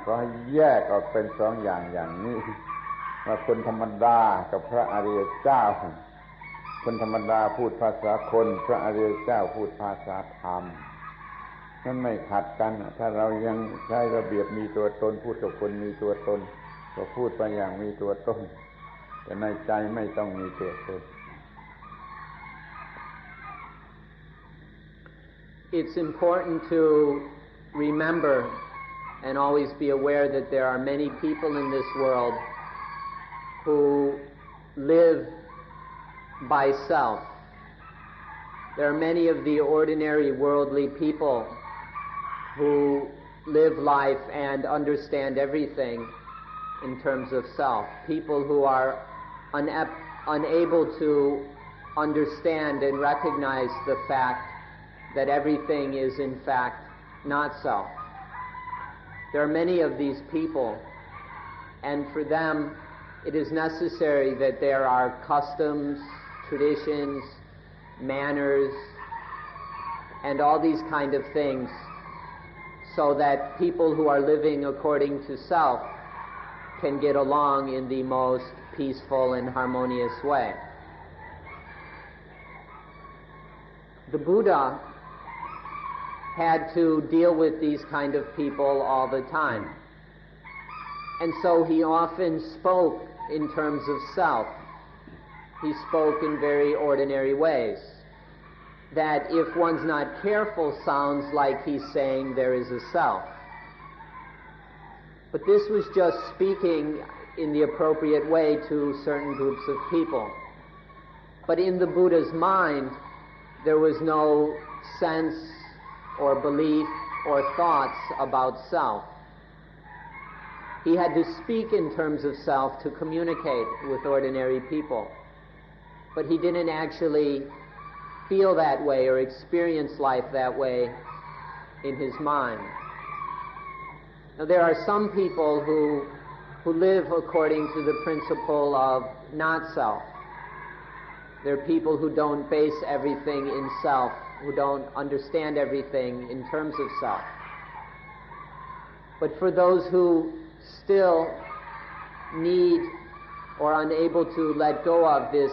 ก็ให้แยกออกเป็นสองอย่างนี้ว่าคนธรรมดากับพระอริยเจ้าคนธรรมดาพูดภาษาคนพระอริยเจ้าพูดภาษาธรรมนั่นไม่ขัดกันถ้าเรายังใช้ระเบียบมีตัวตนพูดกับคนมีตัวตนก็พูดไปอย่างมีตัวตนแต่ในใจไม่ต้องมีตัวตนIt's important to remember and always be aware that there are many people in this world who live by self. There are many of the ordinary worldly people who live life and understand everything in terms of self. People who are unable to understand and recognize the fact that everything is in fact not self. There are many of these people, and for them it is necessary that there are customs, traditions, manners, and all these kind of things so that people who are living according to self can get along in the most peaceful and harmonious way. The Buddha had to deal with these kind of people all the time. And so he often spoke in terms of self. He spoke in very ordinary ways that if one's not careful sounds like he's saying there is a self. But this was just speaking in the appropriate way to certain groups of people. But in the Buddha's mind, there was no sense or belief or thoughts about self. He had to speak in terms of self to communicate with ordinary people. But he didn't actually feel that way or experience life that way in his mind. Now there are some people who live according to the principle of not self. There are people who don't base everything in self, who don't understand everything in terms of self. But for those who still need or are unable to let go of this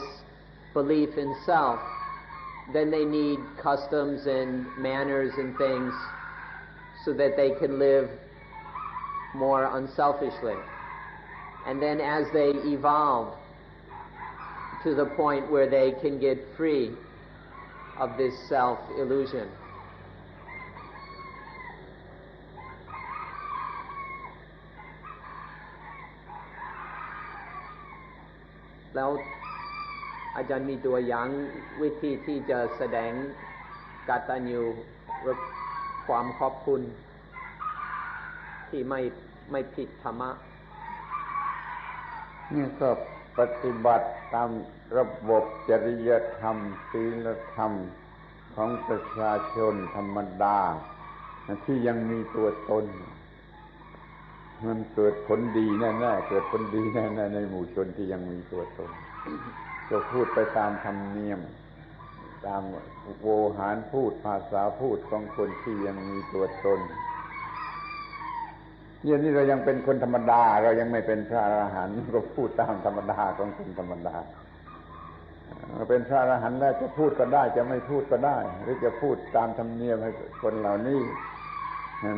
belief in self, then they need customs and manners and things so that they can live more unselfishly. And then as they evolve to the point where they can get free of this self-illusion. Now, อาจารย์มีตัวอย่างวิธีที่จะแสดงกตัญญูความขอบคุณที่ไม่ผิดธรรมะนี่ก็ปฏิบัติตามระบบจริยธรรมศีลธรรมของประชาชนธรรมดาที่ยังมีตัวตนมันเกิดผลดีแน่ๆเกิดผลดีแน่ๆในหมู่ชนที่ยังมีตัวตนก็พูดไปตามธรรมเนียมตามโวหารพูดภาษาพูดของคนที่ยังมีตัวตนเนี่ยนี่เรายังเป็นคนธรรมดาเรายังไม่เป็นพระอรหันต์ก็พูดตามธรรมดาของคนธรรมดาเป็นพระอรหันต์แล้วจะพูดก็ได้จะไม่พูดก็ได้หรือจะพูดตามธรรมเนียมให้คนเหล่านี้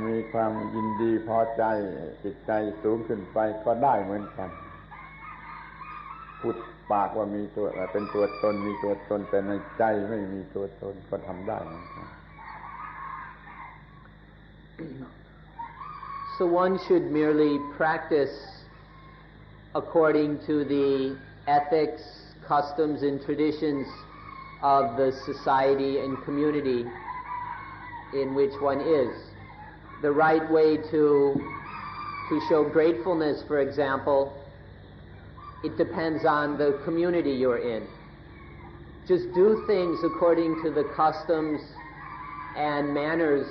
มีความยินดีพอใจจิตใจสูงขึ้นไปก็ได้เหมือนกันพูดปากว่ามีตัวเป็นตัวตนมีตัวตนแต่ในใจไม่มีตัวตนก็ทำได้เหมือนกัน So one should merely practice according to the ethics, customs, and traditions of the society and community in which one is. The right way to show gratefulness, for example, it depends on the community you're in. Just do things according to the customs and manners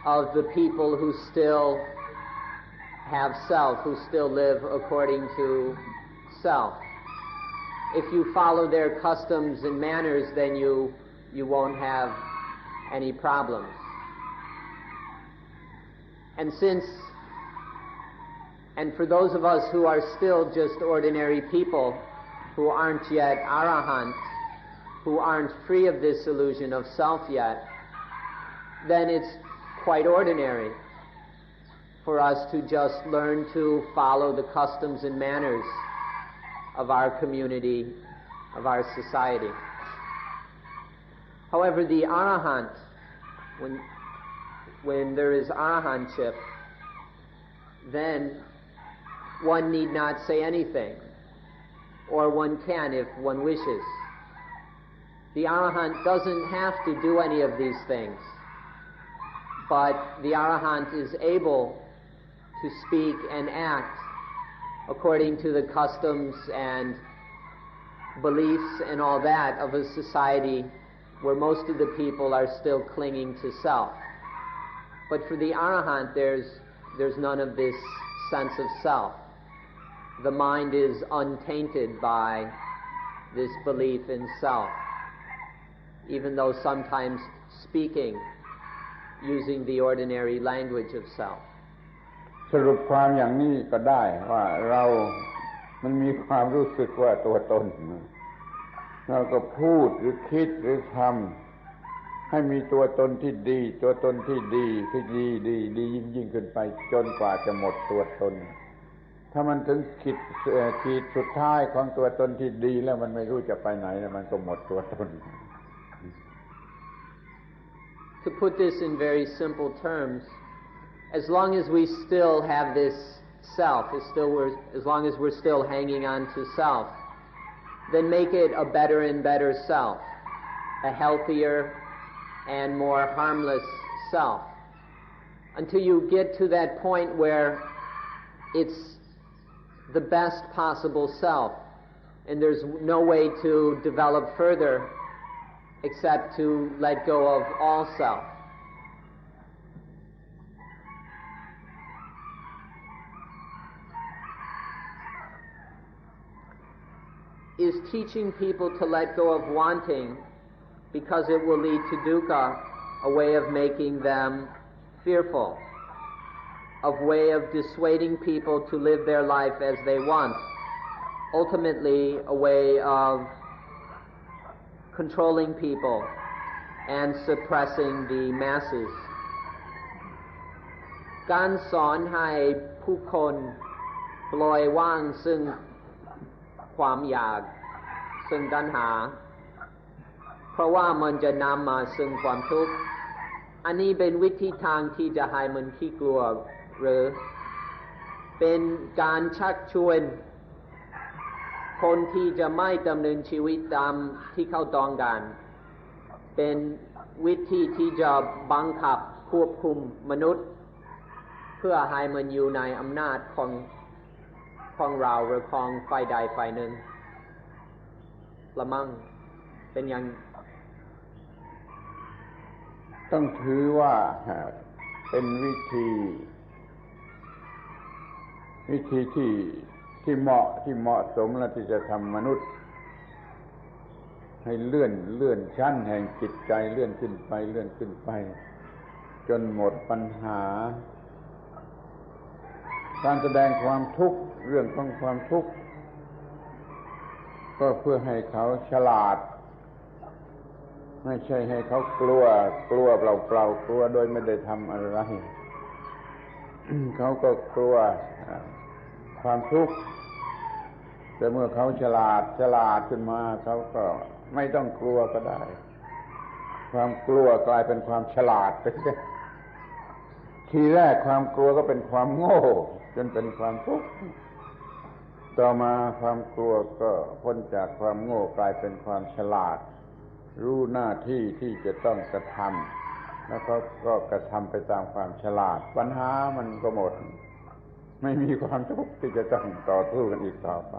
of the people who still have self, who still live according to self. If you follow their customs and manners, then you won't have any problems. And for those of us who are still just ordinary people, who aren't yet arahant, who aren't free of this illusion of self yet, then it's quite ordinary for us to just learn to follow the customs and manners of our community, of our society. However, the arahant, when there is arahantship, then one need not say anything, or one can if one wishes. The arahant doesn't have to do any of these things, but the arahant is able to speak and act according to the customs and beliefs and all that of a society where most of the people are still clinging to self. But for the arahant, there's none of this sense of self. The mind is untainted by this belief in self, even though sometimes speaking using the ordinary language of self. สรุปความอย่างนี้ก็ได้ว่ามันมีความรู้สึกว่าตัวตนเราก็พูดหรือคิดหรือทำให้มีตัวตนที่ดีตัวตนที่ดีที่ดียิ่งขึ้นไปจนกว่าจะหมดตัวตนถ้ามันถึงขีดสุดท้ายของตัวตนที่ดีแล้วมันไม่รู้จะไปไหนแล้วมันก็หมดตัวตน To put this in very simple terms, as long as we still have this self, as long as we're still hanging on to self, then make it a better and better self, a healthier and more harmless self, until you get to that point where it's the best possible self, and there's no way to develop further except to let go of all self. Is teaching people to let go of wanting because it will lead to dukkha a way of making them fearful, a way of dissuading people to live their life as they want, ultimately a way of controlling people and suppressing the masses. การสอนให้ผู้คนปล่อยวางซึ่งความอยากซึ่งตัณหาเพราะว่ามันจะนำมาซึ่งความทุกข์อันนี้เป็นวิธีทางที่จะให้มันขี้กลัวหรือเป็นการชักชวนคนที่จะไม่ดำเนินชีวิตตามที่เขาต้องการเป็นวิธีที่จะบังคับควบคุมมนุษย์เพื่อให้มันอยู่ในอำนาจของเราหรือของฝ่ายใดฝ่ายหนึ่งละมั่งเป็นอย่างต้องถือว่าเป็นวิธีที่เหมาะสมและที่จะทำมนุษย์ให้เลื่อนชั้นแห่งจิตใจเลื่อนขึ้นไปจนหมดปัญหาการแสดงความทุกข์เรื่องของความทุกข์ก็เพื่อให้เขาฉลาดไม่ใช่ให้เขากลัวเปล่าๆกลัวโดยไม่ได้ทำอะไร เขาก็กลัวความทุกข์แต่เมื่อเขาฉลาดขึ้นมาเขาก็ไม่ต้องกลัวก็ได้ความกลัวกลายเป็นความฉลาดไปทีแรกความกลัวก็เป็นความโง่จนเป็นความทุกข์ต่อมาความกลัวก็พ้นจากความโง่กลายเป็นความฉลาดรู้หน้าที่ที่จะต้องกระท แล้วเขาก็กระทำไปตามความฉลาดปัญหามันก็หมดไม่มีความทุกข์ที่จะต้องต่อสู้กันอีกต่อไป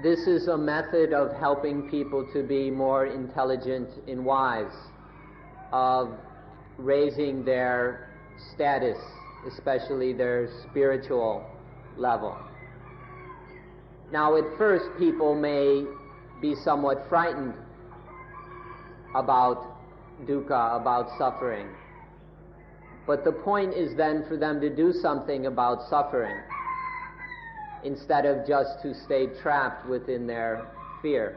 This is a method of helping people to be more intelligent and wise, of raising their status, especially their spiritual level. Now, at first, people may be somewhat frightened about dukkha, about suffering. But the point is then for them to do something about suffering, instead of just to stay trapped within their fear.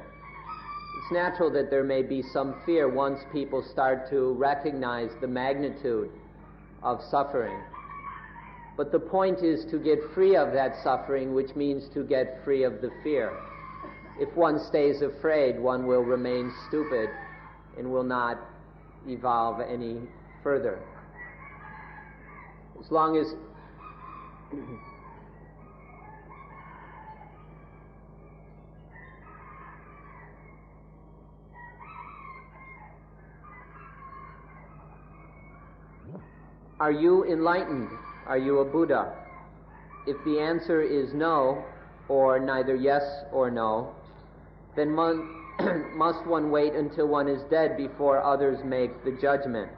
It's natural that there may be some fear once people start to recognize the magnitude of suffering. But the point is to get free of that suffering, which means to get free of the fear. If one stays afraid, one will remain stupid and will not evolve any further. As long as Are you enlightened? Are you a Buddha? If the answer is no, or neither yes or no, then must one wait until one is dead before others make the judgment?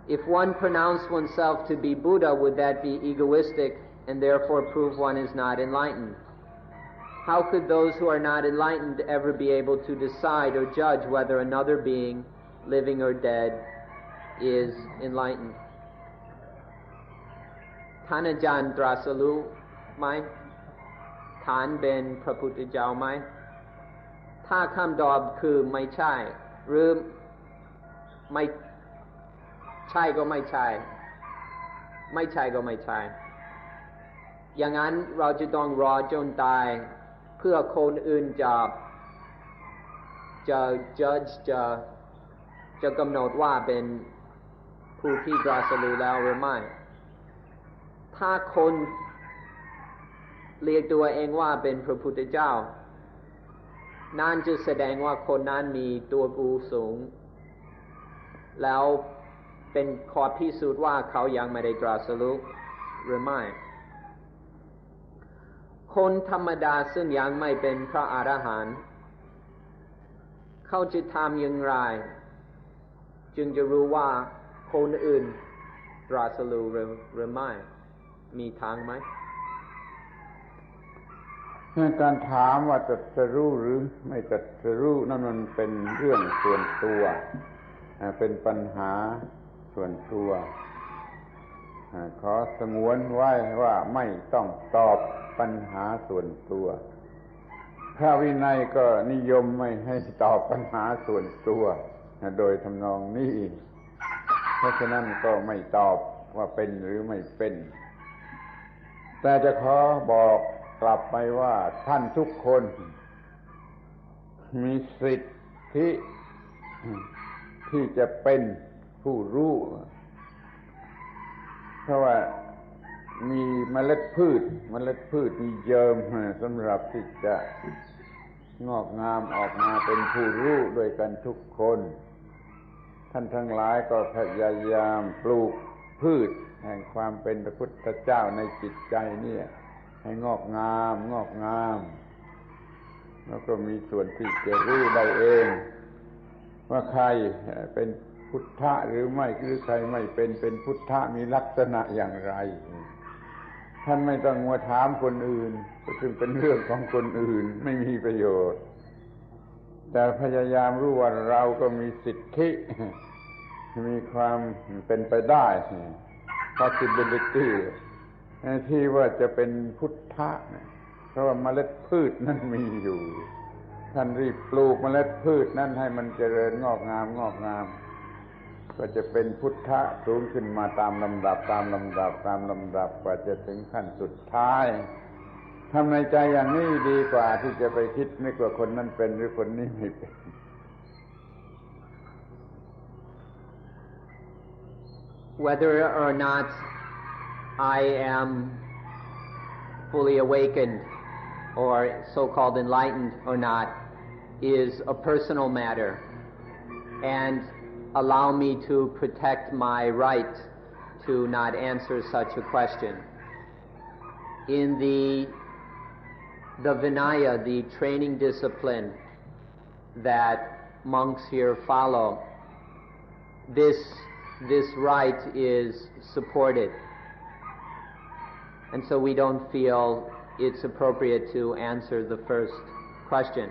If one pronounced oneself to be Buddha, would that be egoistic and therefore prove one is not enlightened? How could those who are not enlightened ever be able to decide or judge whether another being, living or dead, is enlightened? ท่านอาจารย์ตรัสรู้ไหมท่านเป็นพระพุทธเจ้าไหมถ้าคำตอบคือไม่ใช่หรือไม่ใช่ก็ไม่ใช่ไม่ใช่ก็ไม่ใช่อย่างนั้นเราจะต้องรอจนตายเพื่อคนอื่นจะjudge จะกำหนดว่าเป็นผู้ที่ตรัสรู้แล้วหรือไม่ถ้าคนเรียกตัวเองว่าเป็นพระพุทธเจ้านั่นจะแสดงว่าคนนั้นมีตัวกูสูงแล้วเป็นข้อพิสูจน์ว่าเขายังไม่ได้ตรัสรู้หรือไม่คนธรรมดาซึ่งยังไม่เป็นพระอรหันต์เขาจะทำอย่างไรจึงจะรู้ว่าคนอื่นตรัสรู้หรือไม่มีทางไหมการถามว่าจะรู้หรือไม่จะรู้นั่นมันเป็นเรื่องส่วนตัวเป็นปัญหาส่วนตัวขอสงวนไว้ว่าไม่ต้องตอบปัญหาส่วนตัวพระวินัยก็นิยมไม่ให้ตอบปัญหาส่วนตัวโดยทำนองนี้เพราะฉะนั้นก็ไม่ตอบว่าเป็นหรือไม่เป็นแต่จะขอบอกกลับไปว่าท่านทุกคนมีสิทธิที่จะเป็นผู้รู้เพราะว่ามีเมล็ดพืชมีเยิมสำหรับที่จะงอกงามออกมาเป็นผู้รู้ด้วยกันทุกคนท่านทั้งหลายก็พยายามปลูกพืชแห่งความเป็นพระพุทธเจ้าในจิตใจนี่ให้งอกงามแล้วก็มีส่วนที่จะรู้ได้เองว่าใครเป็นพุทธะหรือไม่หรือใครไม่เป็นพุทธะมีลักษณะอย่างไรท่านไม่ต้องมาถามคนอื่นซึ่งเป็นเรื่องของคนอื่นไม่มีประโยชน์แต่พยายามรู้ว่าเราก็มีสิทธิมีความเป็นไปได้ possibility ที่ว่าจะเป็นพุทธะเพราะว่าเมล็ดพืชนั้นมีอยู่ท่านรีบปลูกเมล็ดพืชนั้นให้มันเจริญงอกงามก็จะเป็นพุทธะสูงขึ้นมาตามลำดับกว่าจะถึงขั้นสุดท้ายทำในใจอย่างนี้ดีกว่าที่จะไปคิดนึกว่าคนนั้นเป็นหรือคนนี้ไม่เป็น Whether or not I am fully awakened or so-called enlightened or not is a personal matter and allow me to protect my right to not answer such a question. In the Vinaya, the training discipline that monks here follow, this right is supported. And so we don't feel it's appropriate to answer the first question.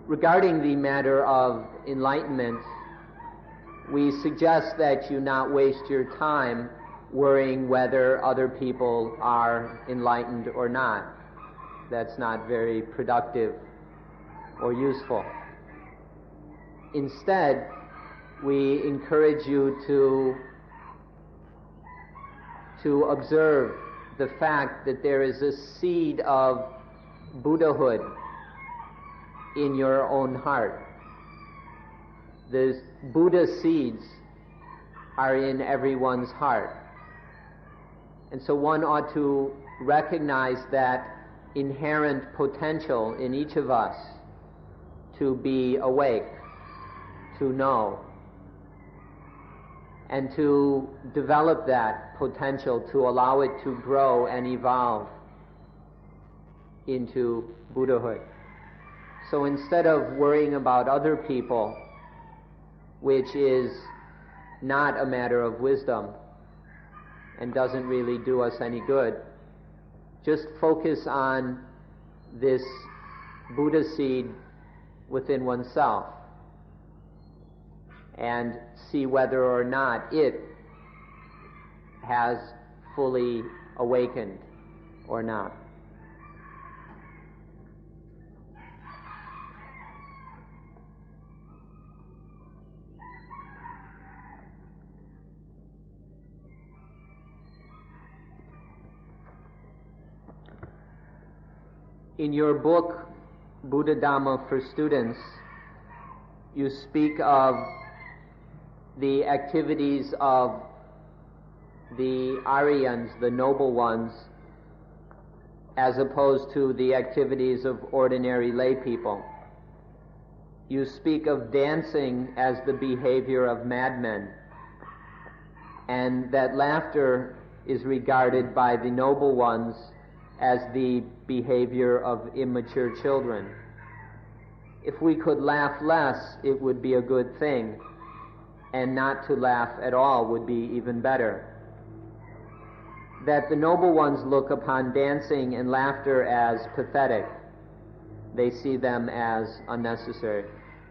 Regarding the matter of enlightenment, we suggest that you not waste your time worrying whether other people are enlightened or not. That's not very productive or useful. Instead, we encourage you to observe the fact that there is a seed of Buddhahood in your own heart. The Buddha seeds are in everyone's heart. And so one ought to recognize that inherent potential in each of us to be awake, to know, and to develop that potential, to allow it to grow and evolve into Buddhahood. So instead of worrying about other people, which is not a matter of wisdom and doesn't really do us any good, just focus on this Buddha seed within oneself and see whether or not it has fully awakened or not. In your book, Buddha Dhamma for Students, you speak of the activities of the Aryans, the noble ones, as opposed to the activities of ordinary lay people. You speak of dancing as the behavior of madmen, and that laughter is regarded by the noble ones as the behavior of immature children. If we could laugh less, it would be a good thing, and not to laugh at all would be even better. That the noble ones look upon dancing and laughter as pathetic. They see them as unnecessary.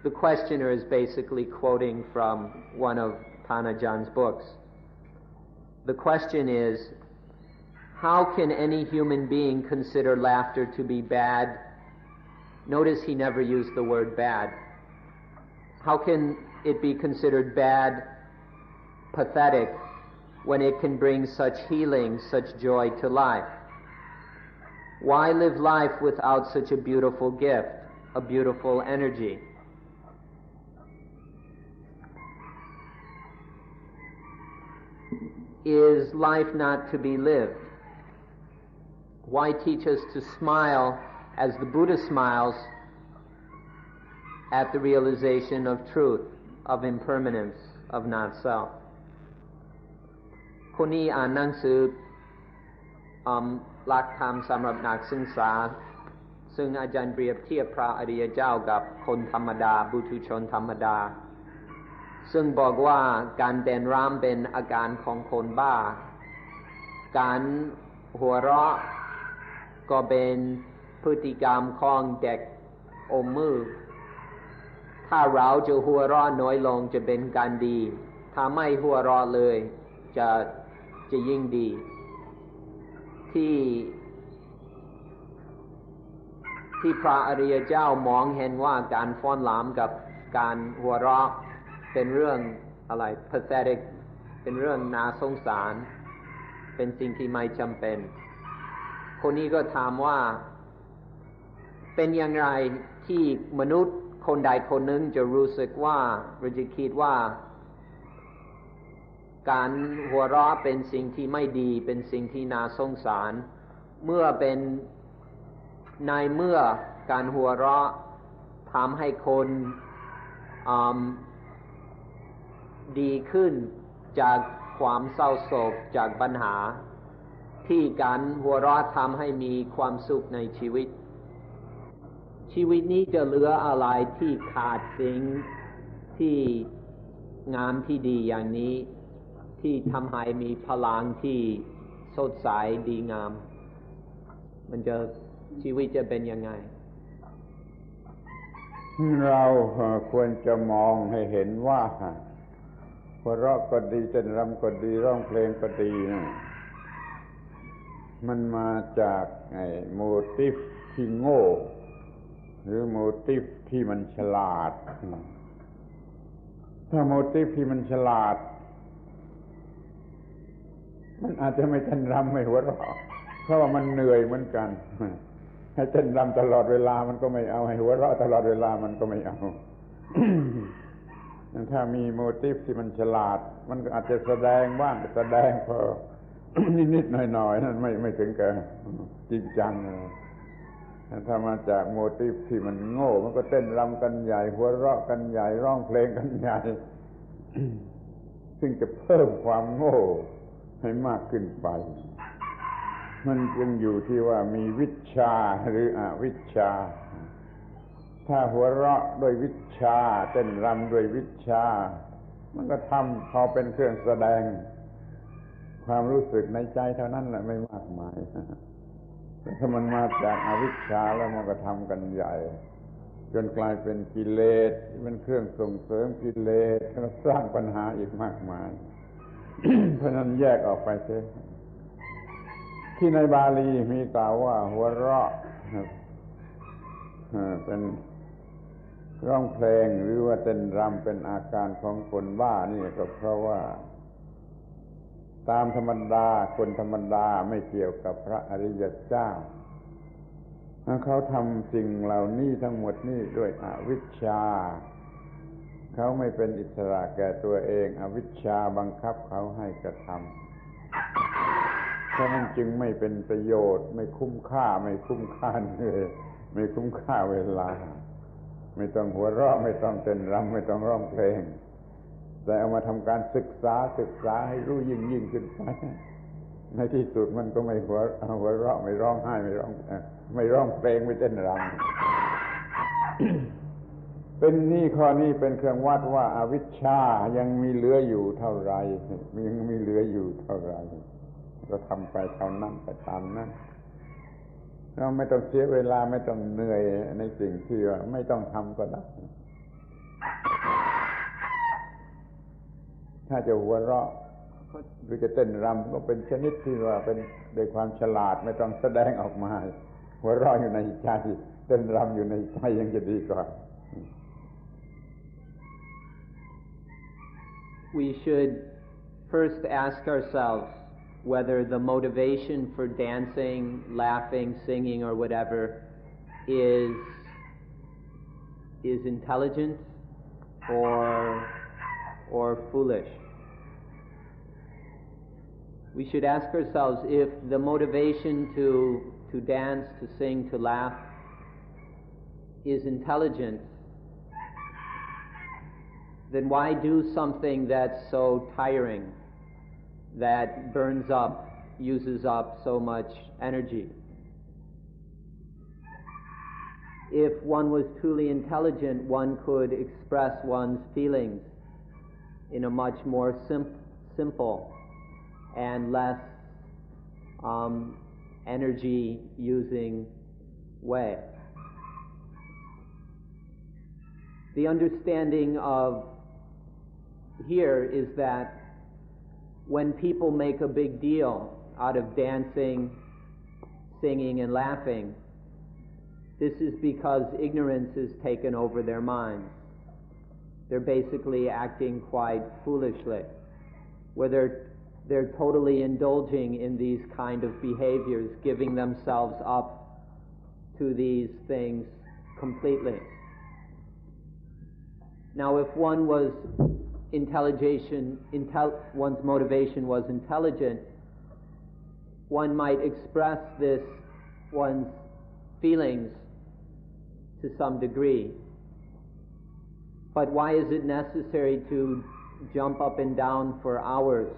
The questioner is basically quoting from one of Panajan's books. The question is, how can any human being consider laughter to be bad? Notice he never used the word bad. How can it be considered bad, pathetic, when it can bring such healing, such joy to life? Why live life without such a beautiful gift, a beautiful energy? Is life not to be lived? Why teach us to smile as the Buddha smiles at the realization of truth, of impermanence, of not self? คนนี้อ่านหนังสือหลักธรรมสำหรับนักศึกษาซึ่งอาจารย์เปรียบเทียบพระอริยเจ้ากับคนธรรมดาบุถุชนธรรมดาซึ่งบอกว่าการเต้นรำเป็นอาการของคนบ้าการหัวเราะก็เป็นพฤติกรรมของเด็กอมมือถ้าเราจะหัวเราะน้อยลงจะเป็นการดีถ้าไม่หัวเราะเลยจะยิ่งดีที่พระอริยเจ้ามองเห็นว่าการฟ้อนรำกับการหัวเราะเป็นเรื่องอะไร pathetic เป็นเรื่องน่าสงสารเป็นสิ่งที่ไม่จำเป็นคนนี้ก็ถามว่าเป็นอย่างไรที่มนุษย์คนใดคนหนึ่งจะรู้สึกว่าหรือจะคิดว่าการหัวเราะเป็นสิ่งที่ไม่ดีเป็นสิ่งที่น่าสงสารเมื่อ การหัวเราะทำให้คนดีขึ้นจากความเศร้าโศกจากปัญหาที่การหัวเราะทำให้มีความสุขในชีวิตนี้จะเหลืออะไรที่ขาดสิ่งที่งามที่ดีอย่างนี้ที่ทำให้มีพลังที่สดใสดีงามมันจะชีวิตจะเป็นยังไงเราควรจะมองให้เห็นว่าหัวเราะก็ดีเต้นรำก็ดีร้องเพลงก็ดีนะมันมาจากโมทิฟที่โง่หรือโมทิฟที่มันฉลาดถ้าโมทิฟที่มันฉลาดมันอาจจะไม่เต้นรำไม่หัวเราะเพราะว่ามันเหนื่อยเหมือนกันให้เต้นรำตลอดเวลามันก็ไม่เอาให้หัวเราะตลอดเวลามันก็ไม่เอา ถ้ามีโมทิฟที่มันฉลาดมันก็อาจจะแสดงบ้างแสดงพอ นิดๆหน่อยๆนั่นไม่ถึงกับจริงจังถ้ามาจากโมทิฟที่มันโง่มันก็เต้นรำกันใหญ่หัวเราะกันใหญ่ร้องเพลงกันใหญ่ ซึ่งจะเพิ่มความโง่ให้มากขึ้นไปมันจึงอยู่ที่ว่ามีวิชชาหรืออวิชชาถ้าหัวเราะด้วยวิชชาเต้นรำด้วยวิชชามันก็ทำพอเป็นเครื่องแสดงความรู้สึกในใจเท่านั้นแหละไม่มากมายแต่ถ้ามันมาจากอวิชชาแล้วมันก็ทำกันใหญ่จนกลายเป็นกิเลสเป็นเครื่องส่งเสริมกิเลสแล้วสร้างปัญหาอีกมากมาย เพราะนั้นแยกออกไปเสียที่ในบาลีมีกล่าวว่าหัวเราะเป็นร้องเพลงหรือว่าเต้นรำเป็นอาการของคนบ้านี่ก็เพราะว่าตามธรรมดาคนธรรมดาไม่เกี่ยวกับพระอริยเจ้าเขาทำสิ่งเหล่านี้ทั้งหมดนี่ด้วยอวิชชาเขาไม่เป็นอิสระแก่ตัวเองอวิชชาบังคับเขาให้กระทำเพราะนั้นจึงไม่เป็นประโยชน์ไม่คุ้มค่าไม่คุ้มค่าเลยไม่คุ้มค่าเวลาไม่ต้องหัวเราะไม่ต้องเต้นรำไม่ต้องร้องเพลงแต่เอามาทำการศึกษาให้รู้ยิ่งขึ้นไปในที่สุดมันก็ไม่หัวเราะไม่ร้องไห้ไม่ร้องเพลงไม่เต้นรำ เป็นนี่ข้อนี้เป็นเครื่องวัดว่าอวิชชายังมีเหลืออยู่เท่าไรยังมีเหลืออยู่เท่าไรก็ทำไปเท่านั้นไปตามนั้นเราไม่ต้องเสียเวลาไม่ต้องเหนื่อยในสิ่งที่ว่าไม่ต้องทำก็ได้ถ้าจะหัวเราะหรือจะเต้นรำก็เป็นชนิดที่ว่าเป็นด้วยความฉลาดไม่ต้องแสดงออกมาหัวเราะอยู่ในใจเต้นรำอยู่ในใจยังจะดีกว่า We should first ask ourselves whether the motivation for dancing, laughing, singing, or whatever is intelligent or foolish. We should ask ourselves if the motivation to dance, to sing, to laugh is intelligent, then why do something that's so tiring, that burns up, uses up so much energy? If one was truly intelligent, one could express one's feelings in a much more simple and less energy-using way. The understanding of here is that when people make a big deal out of dancing, singing, and laughing, this is because ignorance has taken over their minds. They're basically acting quite foolishly, where they're totally indulging in these kind of behaviors, giving themselves up to these things completely. Now, if one was one's motivation was intelligent, one might express one's feelings to some degree. But why is it necessary to jump up and down for hours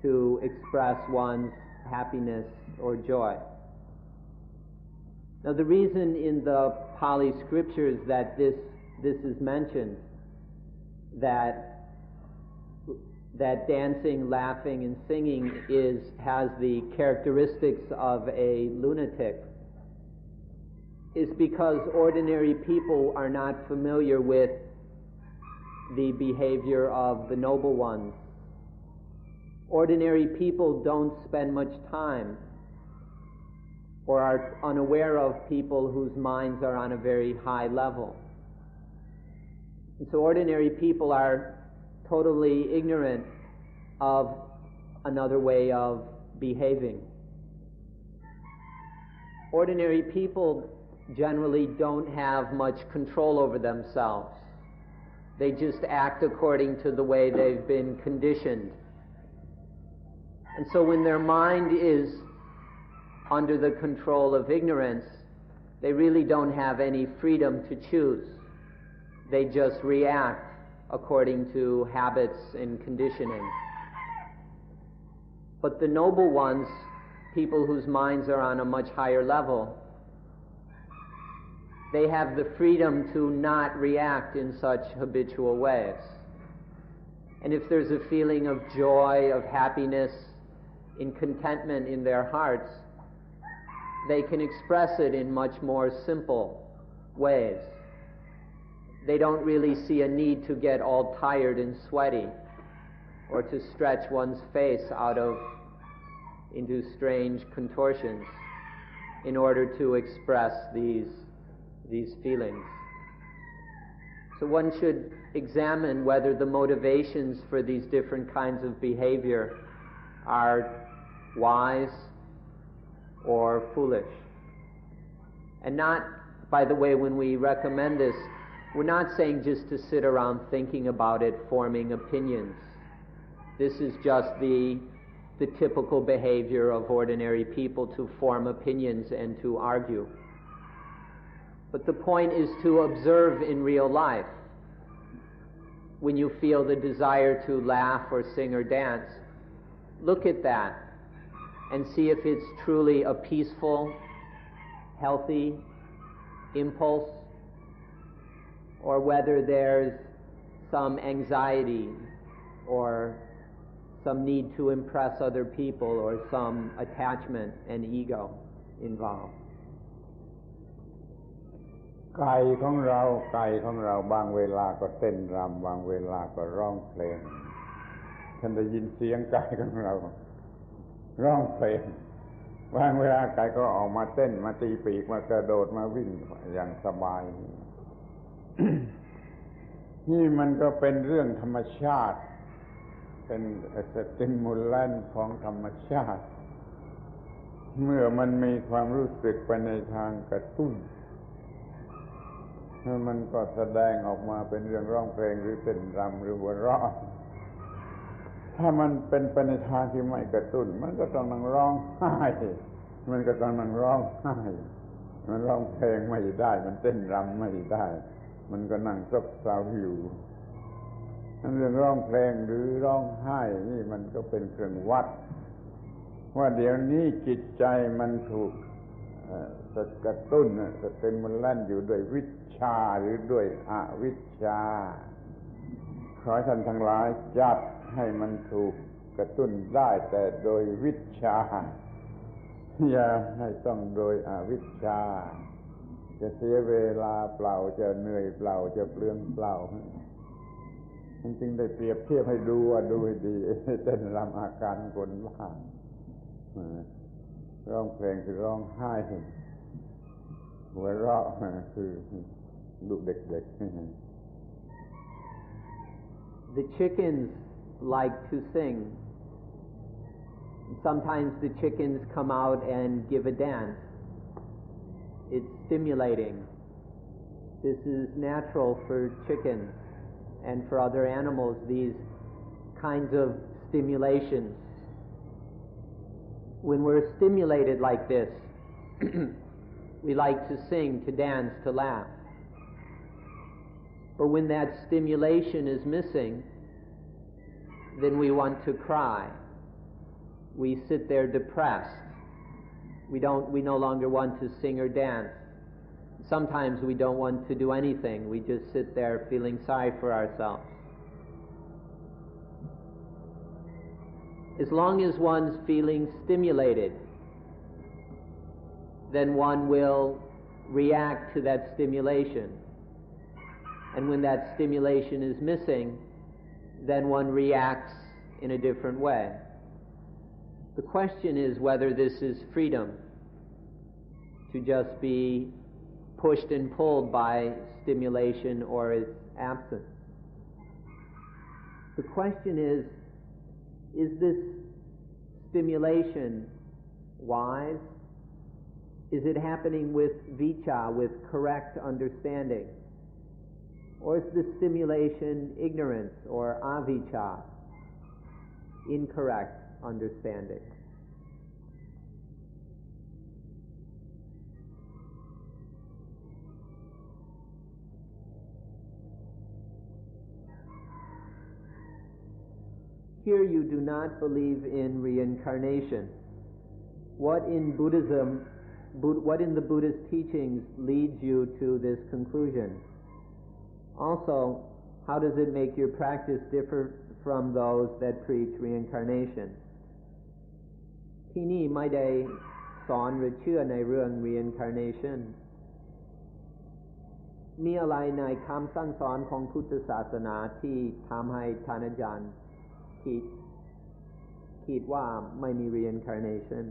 to express one's happiness or joy? Now, the reason in the Pali scriptures that this is mentioned, that dancing, laughing, and singing has the characteristics of a lunatic, is because ordinary people are not familiar with the behavior of the noble ones. Ordinary people don't spend much time or are unaware of people whose minds are on a very high level. And so ordinary people are totally ignorant of another way of behaving. Ordinary people generally don't have much control over themselves. They just act according to the way they've been conditioned. And so when their mind is under the control of ignorance, they really don't have any freedom to choose. They just react according to habits and conditioning. But the noble ones, people whose minds are on a much higher level, they have the freedom to not react in such habitual ways. And if there's a feeling of joy, of happiness, in contentment in their hearts, they can express it in much more simple ways. They don't really see a need to get all tired and sweaty or to stretch one's face into strange contortions in order to express these feelings. So one should examine whether the motivations for these different kinds of behavior are wise or foolish. And not, by the way, when we recommend this, we're not saying just to sit around thinking about it, forming opinions. This is just the typical behavior of ordinary people, to form opinions and to argue. But the point is to observe in real life. When you feel the desire to laugh or sing or dance, look at that and see if it's truly a peaceful, healthy impulse, or whether there's some anxiety or some need to impress other people or some attachment and ego involved. ไก่ของเราบางเวลาก็เต้นรำบางเวลาก็ร้องเพลงท่านได้ยินเสียงไก่ของเราร้องเพลงบางเวลาไก่ก็ออกมาเต้นมาตีปีกมากระโดดมาวิ่งอย่างสบาย นี่มันก็เป็นเรื่องธรรมชาติเป็นสติมูลแลนด์ของธรรมชาติเมื่อมันมีความรู้สึกไปในทางกระตุ้นมันก็แสดงออกมาเป็นเรื่องร้องเพลงหรือเต้นรำหรือหัวเราะถ้ามันเป็นไปในทางที่ไม่กระตุ้นมันก็ต้องนั่งร้องไห้มันก็ต้องนั่งร้องไห้มันร้องเพลงไม่ได้มันเต้นรำไม่ได้มันก็นั่งซบเซาอยู่เรื่องร้องเพลงหรือร้องไห้นี่มันก็เป็นเครื่องวัดว่าเดี๋ยวนี้จิตใจมันถูกกระตุ้นสติมูลแลนด์อยู่ด้วยวิชชาหรือด้วยอวิชชาขอให้ท่านทั้งหลายจัดให้มันถูกกระตุ้นได้แต่โดยวิชชาอย่าให้ต้องโดยอวิชชาจะเสียเวลาเปล่าจะเหนื่อยเปล่าจะเปลืองเปล่ามันจึงได้เปรียบเทียบให้ดูว่าดูให้ดีเต้นรำอาการคนบ้าร้องเพลงคือร้องไห้หัวเราะคือลูกเด็กๆ The chickens like to sing. Sometimes the chickens come out and give a dance. It's stimulating. This is natural for chickens and for other animals, these kinds of stimulations. When we're stimulated like this, We like to sing, to dance, to laugh. But when that stimulation is missing, then we want to cry. We sit there depressed. We no longer want to sing or dance. Sometimes we don't want to do anything. We just sit there feeling sorry for ourselves. As long as one's feeling stimulated, then one will react to that stimulation. And when that stimulation is missing, then one reacts in a different way. The question is whether this is freedom, to just be pushed and pulled by stimulation or its absence. The question is this stimulation wise? Is it happening with vicha, with correct understanding? Or is the stimulation ignorance or avijja, incorrect understanding? Here you do not believe in reincarnation. What in Buddhism, what in the Buddhist teachings leads you to this conclusion? Also, how does it make your practice differ from those that preach reincarnation? ที่นี่ไม่ได้สอนหรือเชื่อในเรื่อง reincarnation มีอะไรในคำสั่งสอนของพุทธศาสนาที่ทำให้ท่านอาจารย์คิดว่าไม่มี reincarnation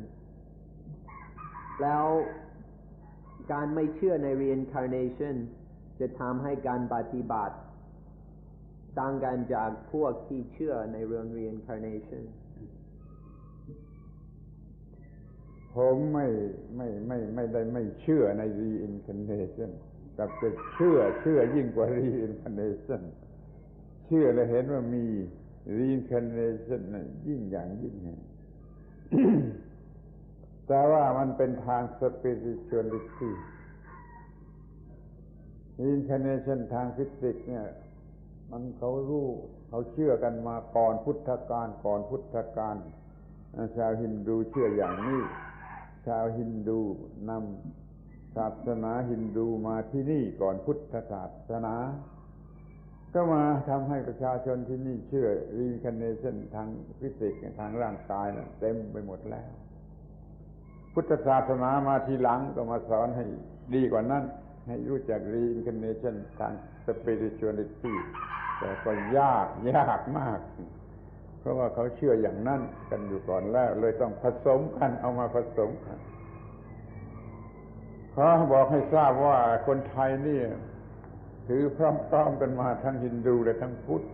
แล้วการไม่เชื่อใน reincarnation จะทำให้การปฏิบัติต่างกันจากพวกที่เชื่อในเรื่อง reincarnation ผมไม่ได้ไม่เชื่อใน reincarnation แต่จะเชื่อยิ่งกว่า reincarnation เชื่อและเห็นว่ามี reincarnation น่ะยิ่งอย่างยิ่ง แต่ว่ามันเป็นทาง spirituality Reincarnation ทางฟิสิกส์เนี่ยมันเขาเชื่อกันมาก่อนพุทธกาลชาวฮินดูเชื่ออย่างนี้ชาวฮินดูนำศาสนาฮินดูมาที่นี่ก่อนพุทธศาสนาก็มาทำให้ประชาชนที่นี่เชื่อ Reincarnation ทางฟิสิกส์ทางร่างกายน่ะเต็มไปหมดแล้วพุทธศาสนามาทีหลังก็มาสอนให้ดีกว่านั้นให้รู้จัก Reincarnation ทาง spirituality แต่ก็ยากมากเพราะว่าเขาเชื่ออย่างนั้นกันอยู่ก่อนแล้วเลยต้องผสมกันเอามาผสมกันขอบอกให้ทราบว่าคนไทยนี่ถือพร้อมกันมาทั้งฮินดูและทั้งพุทธ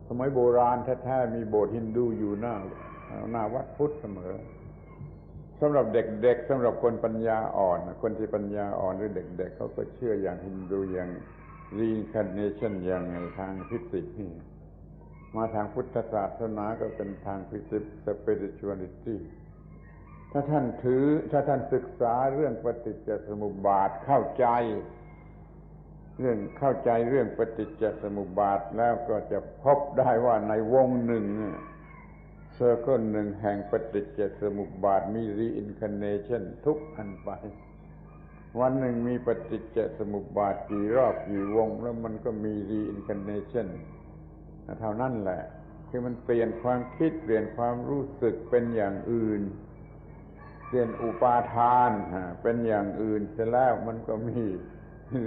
สมัยโบราณแท้ๆมีโบสถ์ฮินดูอยู่หน้าวัดพุทธเสมอสำหรับเด็กๆสำหรับคนปัญญาอ่อนคนที่ปัญญาอ่อนหรือเด็กๆเขาก็เชื่ออย่างฮินดูอย่าง Reincarnation อย่างทางฟิสิกส์นี่มาทางพุทธศาสนาก็เป็นทางฟิสิกส์ spirituality ถ้าท่านศึกษาเรื่องปฏิจจสมุปบาทเข้าใจเรื่องปฏิจจสมุปบาทแล้วก็จะพบได้ว่าในวงหนึ่งเซอร์เคิลหนึ่งแห่งปฏิจจสมุปบาทมี reincarnation ทุกอันไปวันหนึ่งมีปฏิจจสมุปบาทกี่รอบกี่วงแล้วมันก็มี reincarnation เท่านั้นแหละคือมันเปลี่ยนความคิดเปลี่ยนความรู้สึกเป็นอย่างอื่นเปลี่ยนอุปาทานเป็นอย่างอื่นเสร็จแล้วมันก็มี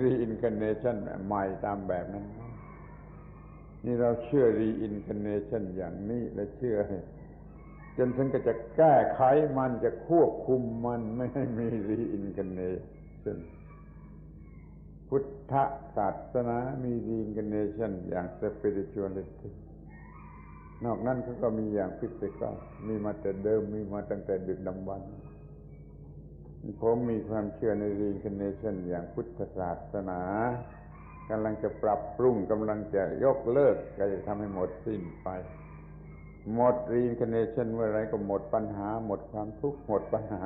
reincarnation ใหม่ตามแบบนั้นนี่เราเชื่อ reincarnation อย่างนี้และเชื่อจนถึงก็จะแก้ไขมันจะควบคุมมันไม่ให้มี reincarnation พุทธศาสนามี reincarnation อย่าง spirituality นอกนั้นเขาก็มีอย่างฟิสิกส์มีมาแต่เดิมมีมาตั้งแต่ดึกดำบรรพ์ผมมีความเชื่อใน reincarnation อย่างพุทธศาสนากำลังจะปรับปรุงกำลังจะยกเลิกก็จะทำให้หมดสิ้นไปหมด reincarnation เมื่อไรก็หมดปัญหาหมดความทุกข์หมดปัญหา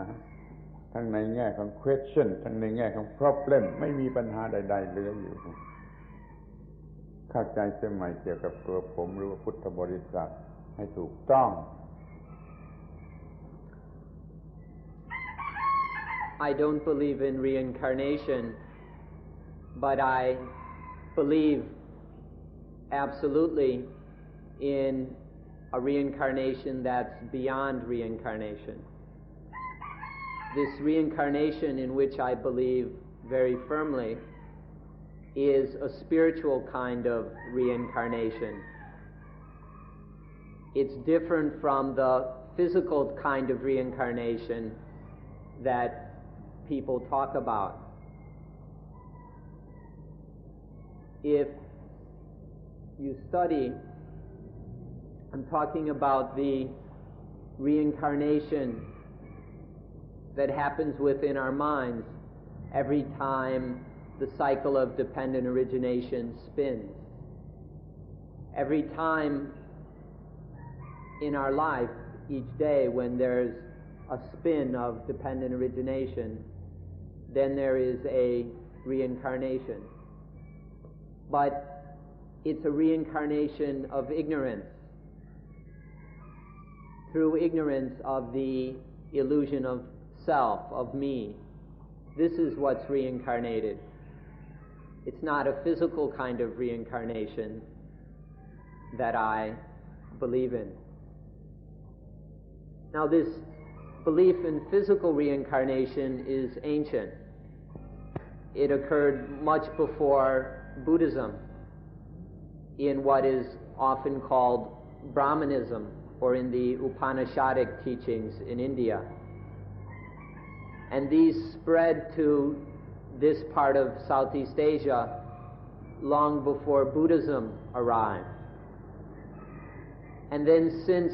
ทั้งในแง่ของ question ทั้งในแง่ของ problem ไม่มีปัญหาใดๆเหลืออยู่เข้าใจเสียใหม่เกี่ยวกับตัวผมหรือว่าพุทธบริษัทให้ถูกต้อง I don't believe in reincarnation, but I believe absolutely in a reincarnation that's beyond reincarnation. This reincarnation in which I believe very firmly is a spiritual kind of reincarnation. It's different from the physical kind of reincarnation that people talk about. If you study, I'm talking about the reincarnation that happens within our minds every time the cycle of dependent origination spins. Every time in our life, each day, when there's a spin of dependent origination, then there is a reincarnation. But it's a reincarnation of ignorance, through ignorance of the illusion of self, of me. This is what's reincarnated. It's not a physical kind of reincarnation that I believe in. Now, this belief in physical reincarnation is ancient. It occurred much before Buddhism in what is often called Brahmanism, or in the Upanishadic teachings in India. And these spread to this part of Southeast Asia long before Buddhism arrived. And then since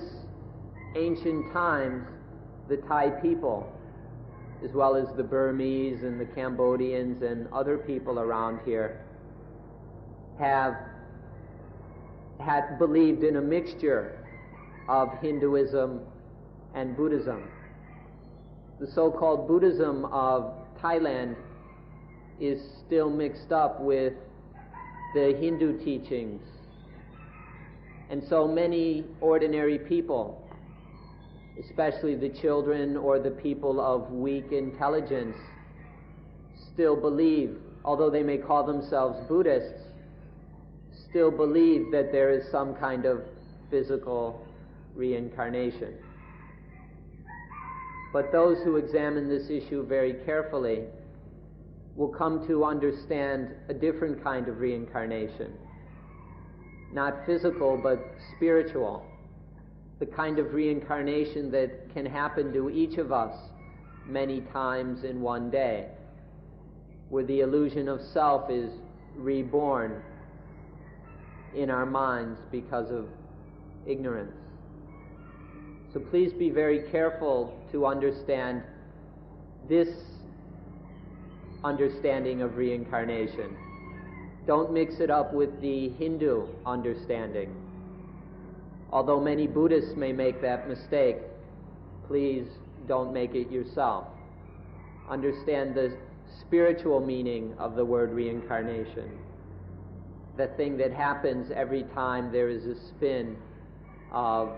ancient times, the Thai people, as well as the Burmese and the Cambodians and other people around here, have had believed in a mixture of Hinduism and Buddhism. The so-called Buddhism of Thailand is still mixed up with the Hindu teachings. And so many ordinary people, especially the children or the people of weak intelligence, still believe, although they may call themselves Buddhists, still believe that there is some kind of physical reincarnation. But those who examine this issue very carefully will come to understand a different kind of reincarnation. Not physical, but spiritual. The kind of reincarnation that can happen to each of us many times in one day, where the illusion of self is reborn in our minds because of ignorance. So please be very careful to understand this understanding of reincarnation. Don't mix it up with the Hindu understanding. Although many Buddhists may make that mistake, please don't make it yourself. Understand the spiritual meaning of the word reincarnation. The thing that happens every time there is a spin of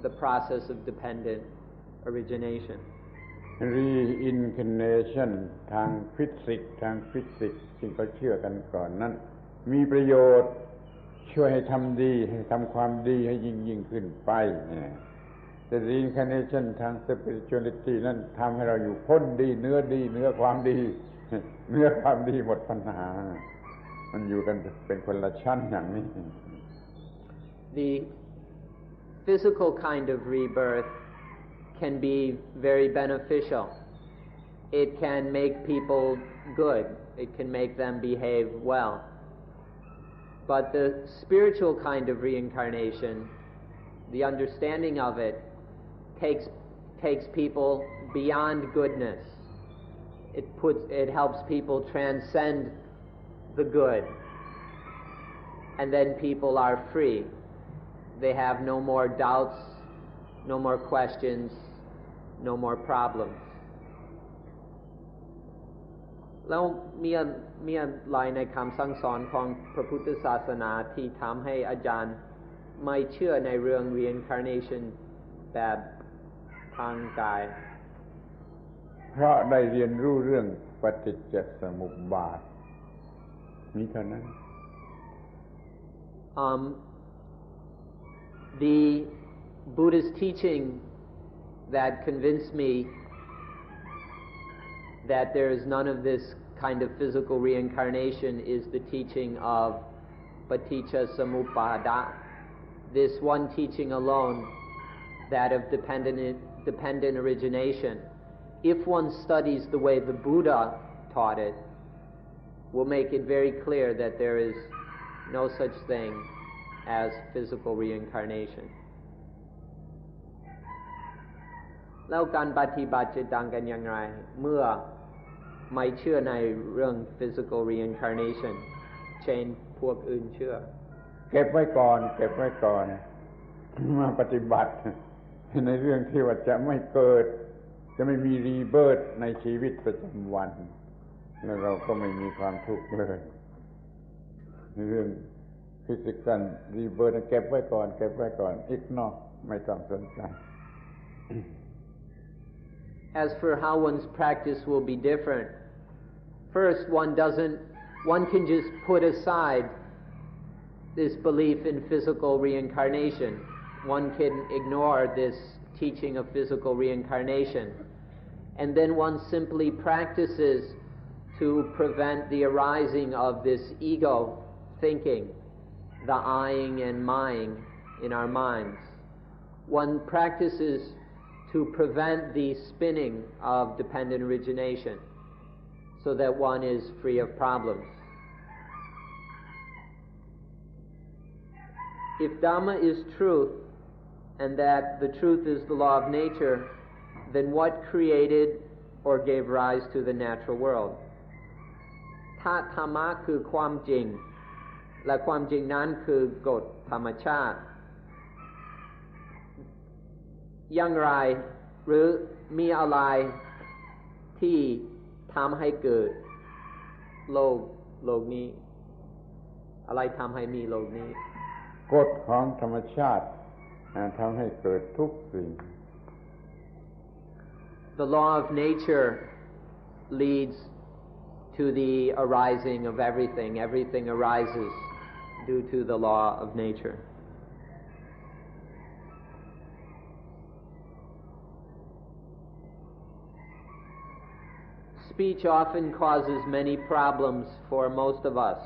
the process of dependent origination. Reincarnation ทางฟิสิกส์ที่เขาเชื่อกันก่อนนั้นมีประโยชน์ช่วยให้ทำดีให้ทำความดีให้ยิ่งขึ้นไปแต่ Reincarnation ทาง spirituality นั้นทำให้เราอยู่พ้นดีเนื้อความดีเนื้อความดีหมดปัญหามันอยู่กันเป็นคนละชั้นอย่างนี้ The physical kind of rebirth can be very beneficial. It can make people good. It can make them behave well. But the spiritual kind of reincarnation, the understanding of it, takes people beyond goodness. It helps people transcend the good. And then people are free. They have no more doubts, no more questions, no more problems. แล้วมีอะไรในคำสั่งสอนของพระพุทธศาสนาที่ทำให้อาจารย์ไม่เชื่อในเรื่อง Reincarnation แบบทางกายเพราะได้เรียนรู้เรื่องปฏิจจสมุปบาทนี้เท่านั้นThe Buddhist teaching that convinced me that there is none of this kind of physical reincarnation is the teaching of paticca samuppada. This one teaching alone, that of dependent origination, if one studies the way the Buddha taught it, will make it very clear that there is no such thing as physical reincarnation. แล้วการปฏิบัติจะต่างกันอย่างไรเมื่อไม่เชื่อในเรื่อง physical reincarnation เช่นพวกอื่นเชื่อเก็บไว้ก่อนมาปฏิบัติในเรื่องที่ว่าจะไม่เกิดจะไม่มีรีเบิร์ธในชีวิตประจำวันแล้วเราก็ไม่มีความทุกข์เลยในเรื่อง physical rebirth เก็บไว้ก่อนอีกนอกไม่ต้องสนใจ As for how one's practice will be different, first one can just put aside this belief in physical reincarnation. One can ignore this teaching of physical reincarnation, and then one simply practices to prevent the arising of this ego thinking, the Iing and mying in our minds. One practices to prevent the spinning of dependent origination so that one is free of problems. If Dhamma is truth and that the truth is the law of nature, then what created or gave rise to the natural world? ถ้าธรรมะคือความจริงและความจริงนั้นคือกฎธรรมชาติอย่างไรหรือมีอะไรที่ทำให้เกิดโลกนี้อะไรทำให้มีโลกนี้กฎของธรรมชาติทำให้เกิดทุกสิ่ง The law of nature leads to the arising of everything. Everything arises due to the law of nature. Speech often causes many problems for most of us.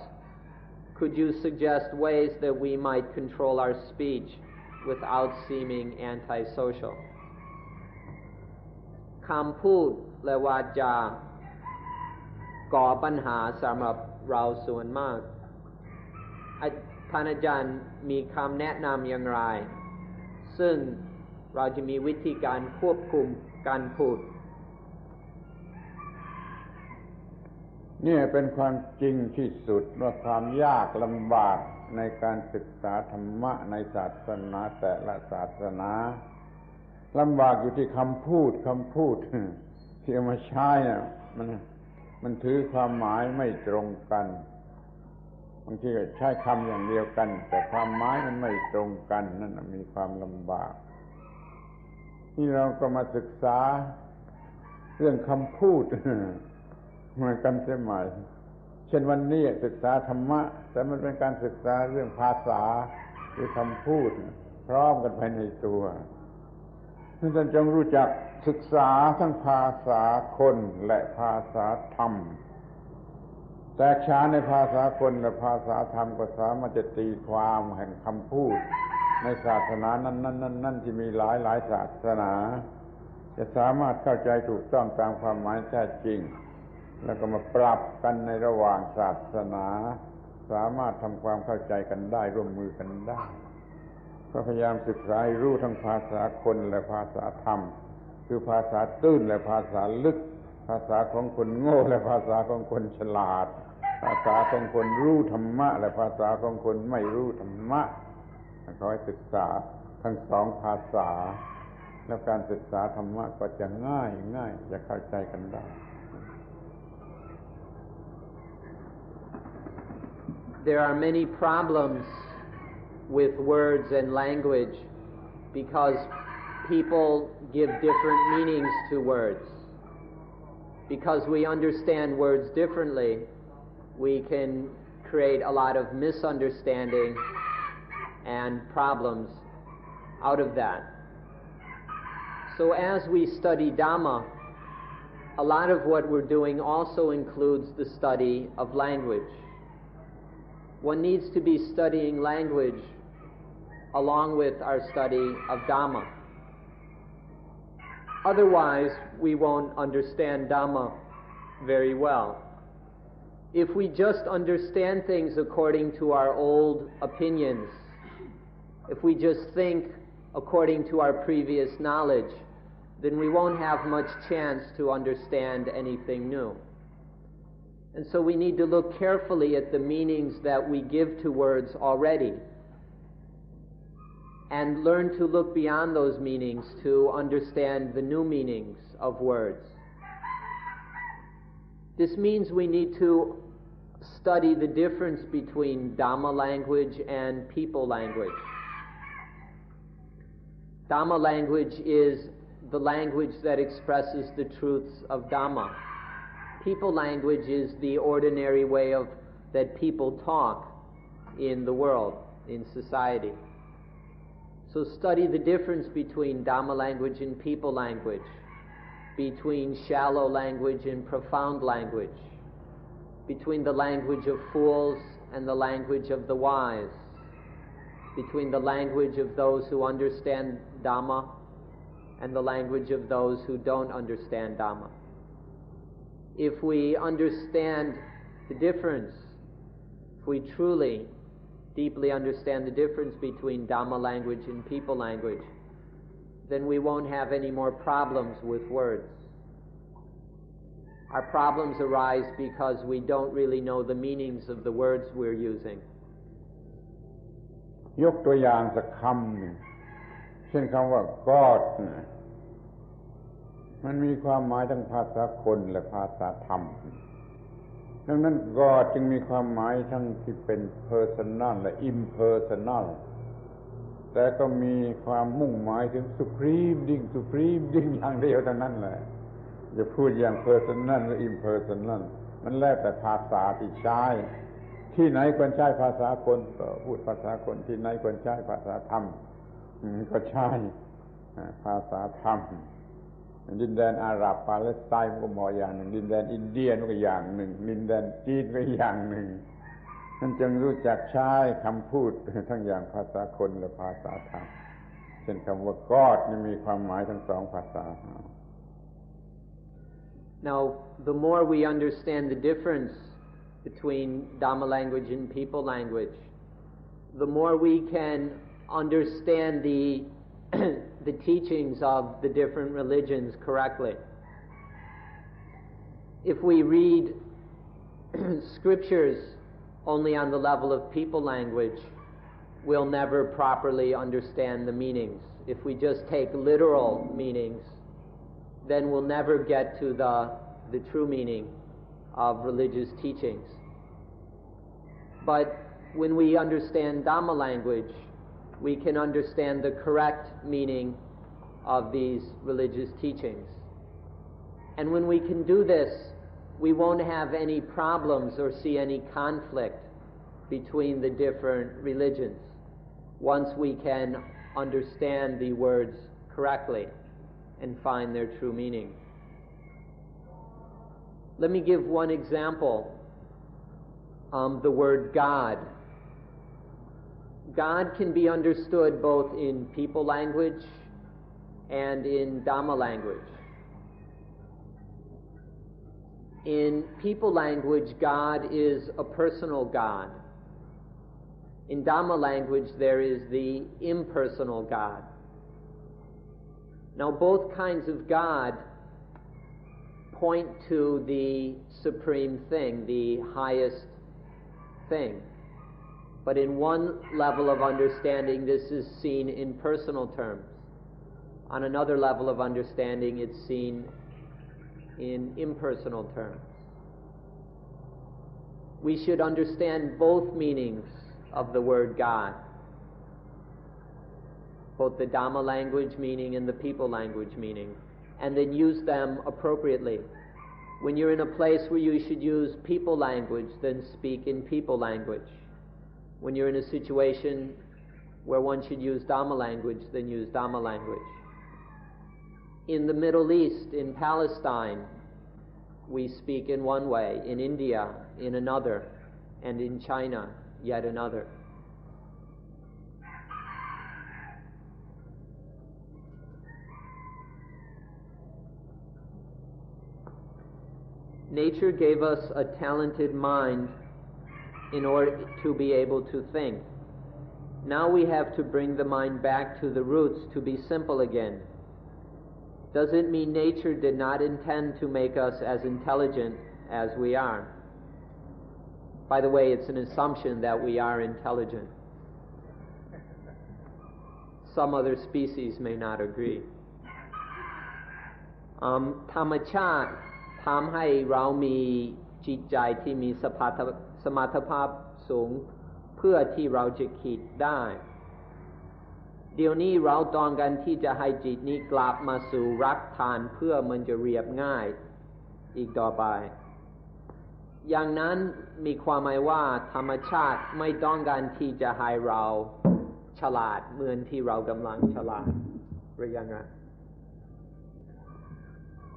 Could you suggest ways that we might control our speech without seeming antisocial? คำพูดและวาจาก่อปัญหาสำหรับเราส่วนมากท่านอาจารย์มีคำแนะนำอย่างไรซึ่งเราจะมีวิธีการควบคุมการพูดนี่เป็นความจริงที่สุดว่าความยากลำบากในการศึกษาธรรมะในศาสนาแต่ละศาสนาลำบากอยู่ที่คำพูดที่เอามาใช้เนี่ยมันถือความหมายไม่ตรงกันบางทีก็ใช้คำอย่างเดียวกันแต่ความหมายมันไม่ตรงกันนั่นมีความลำบากที่เราก็มาศึกษาเรื่องคำพูดมากันเสียใหม่เช่นวันนี้ศึกษาธรรมะแต่มันเป็นการศึกษาเรื่องภาษาหรือคำพูดพร้อมกันภายในตัวท่านจงรู้จักศึกษาทั้งภาษาคนและภาษาธรรมแตกฉานในภาษาคนและภาษาธรรมก็สามารถจะตีความแห่งคำพูดในศาสนานั้นที่มีหลายศาสนาจะสามารถเข้าใจถูกต้องตามความหมายแท้จริงแล้วก็มาปรับกันในระหว่างศาสนาสามารถทำความเข้าใจกันได้ร่วมมือกันได้ก็พยายามศึกษาให้รู้ทั้งภาษาคนและภาษาธรรมคือภาษาตื้นและภาษาลึกภาษาของคนโง่และภาษาของคนฉลาดภาษาของคนรู้ธรรมะและภาษาของคนไม่รู้ธรรมะขอให้ศึกษาทั้งสองภาษาแล้วการศึกษาธรรมะก็จะง่ายจะเข้าใจกันได้ there are many problems with words and language because people give different meanings to words. Because we understand words differently, we can create a lot of misunderstanding and problems out of that. So as we study Dhamma, a lot of what we're doing also includes the study of language. One needs to be studying language along with our study of Dhamma. Otherwise, we won't understand Dhamma very well. If we just understand things according to our old opinions, if we just think according to our previous knowledge, then we won't have much chance to understand anything new. And so we need to look carefully at the meanings that we give to words already, and learn to look beyond those meanings to understand the new meanings of words. This means we need to study the difference between Dhamma language and people language. Dhamma language is the language that expresses the truths of Dhamma. People language is the ordinary way that people talk in the world, in society. So study the difference between Dhamma language and people language, between shallow language and profound language, between the language of fools and the language of the wise, between the language of those who understand Dhamma and the language of those who don't understand Dhamma. If we understand the difference, if we truly, deeply understand the difference between Dhamma language and people language, then we won't have any more problems with words. Our problems arise because we don't really know the meanings of the words we're using. ยกตัวอย่างสักคำหนึ่งเช่นคำว่า God มันมีความหมายทั้งภาษาคนและภาษาธรรมดังนั้น God จึงมีความหมายทั้งที่เป็น personal และ impersonal แต่ก็มีความมุ่งหมายถึง supreme being อย่างเดียวเท่านั้นแหละจะพูดอย่าง personal หรือ impersonal มันแล้วแต่ภาษาที่ใช้ที่ไหนควรใช้ภาษาคนก็พูดภาษาคนที่ไหนควรใช้ภาษาธรรมก็ใช้ภาษาธรรมดินแดนอาหรับปาเลสไตน์มันก็มองอย่างหนึ่งดินแดนอินเดียมันก็อย่างหนึ่งดินแดนจีนก็อย่างหนึ่งนั่นจึงรู้จักใช้คำพูดทั้งอย่างภาษาคนและภาษาธรรมเช่นคำว่า God นี่มีความหมายทั้งสองภาษา Now, the more we understand the difference between Dhamma language and people language, the more we can understand the teachings of the different religions correctly. If we read scriptures only on the level of people language, we'll never properly understand the meanings. If we just take literal meanings, then we'll never get to the true meaning of religious teachings. But when we understand Dhamma language, we can understand the correct meaning of these religious teachings. And when we can do this, we won't have any problems or see any conflict between the different religions once we can understand the words correctly and find their true meaning. Let me give one example. The word God. God can be understood both in people language and in Dhamma language. In people language, God is a personal God. In Dhamma language, there is the impersonal God. Now, both kinds of God point to the supreme thing, the highest thing. But in one level of understanding, this is seen in personal terms. On another level of understanding, it's seen in impersonal terms. we should understand both meanings of the word God, both the Dhamma language meaning and the people language meaning, and then use them appropriately. When you're in a place where you should use people language, then speak in people language. When you're in a situation where one should use Dhamma language, then use Dhamma language. In the Middle East, in Palestine, we speak in one way, in India, in another, and in China, yet another. Nature gave us a talented mind in order to be able to think. Now we have to bring the mind back to the roots to be simple again. Does it mean nature did not intend to make us as intelligent as we are? By the way, it's an assumption that we are intelligent. Some other species may not agree. ธรรมชาติทำให้เรามีจิตใจที่มีสมรรถภาพสูงเพื่อที่เราจะคิดได้เดี๋ยวนี้เราต้องการที่จะให้จิตนี้กลับมาสู่รักฐานเพื่อมันจะเรียบง่ายอีกต่อไปอย่างนั้นมีความหมายว่าธรรมชาติไม่ต้องการที่จะให้เราฉลาดเหมือนที่เรากำลังฉลาดหรือยังไง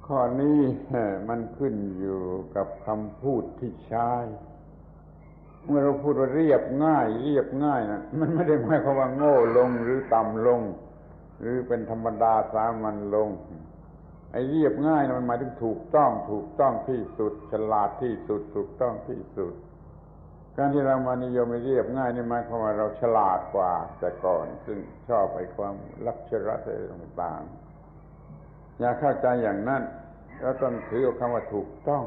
ข้อนี้มันขึ้นอยู่กับคำพูดที่ใช้เมื่อเราพูดว่าเรียบง่ายนะมันไม่ได้หมายความว่าโง่ลงหรือต่ำลงหรือเป็นธรรมดาสามัญลงไอ้เรียบง่ายนะมันหมายถึงถูกต้องที่สุดฉลาดที่สุดถูกต้องที่สุดการที่เรามานิยมไอ้เรียบง่ายนี่หมายความว่าเราฉลาดกว่าแต่ก่อนซึ่งชอบไอ้ความลักชัวรี่ต่างๆอย่าเข้าใจอย่างนั้นเราต้องถือคำว่าถูกต้อ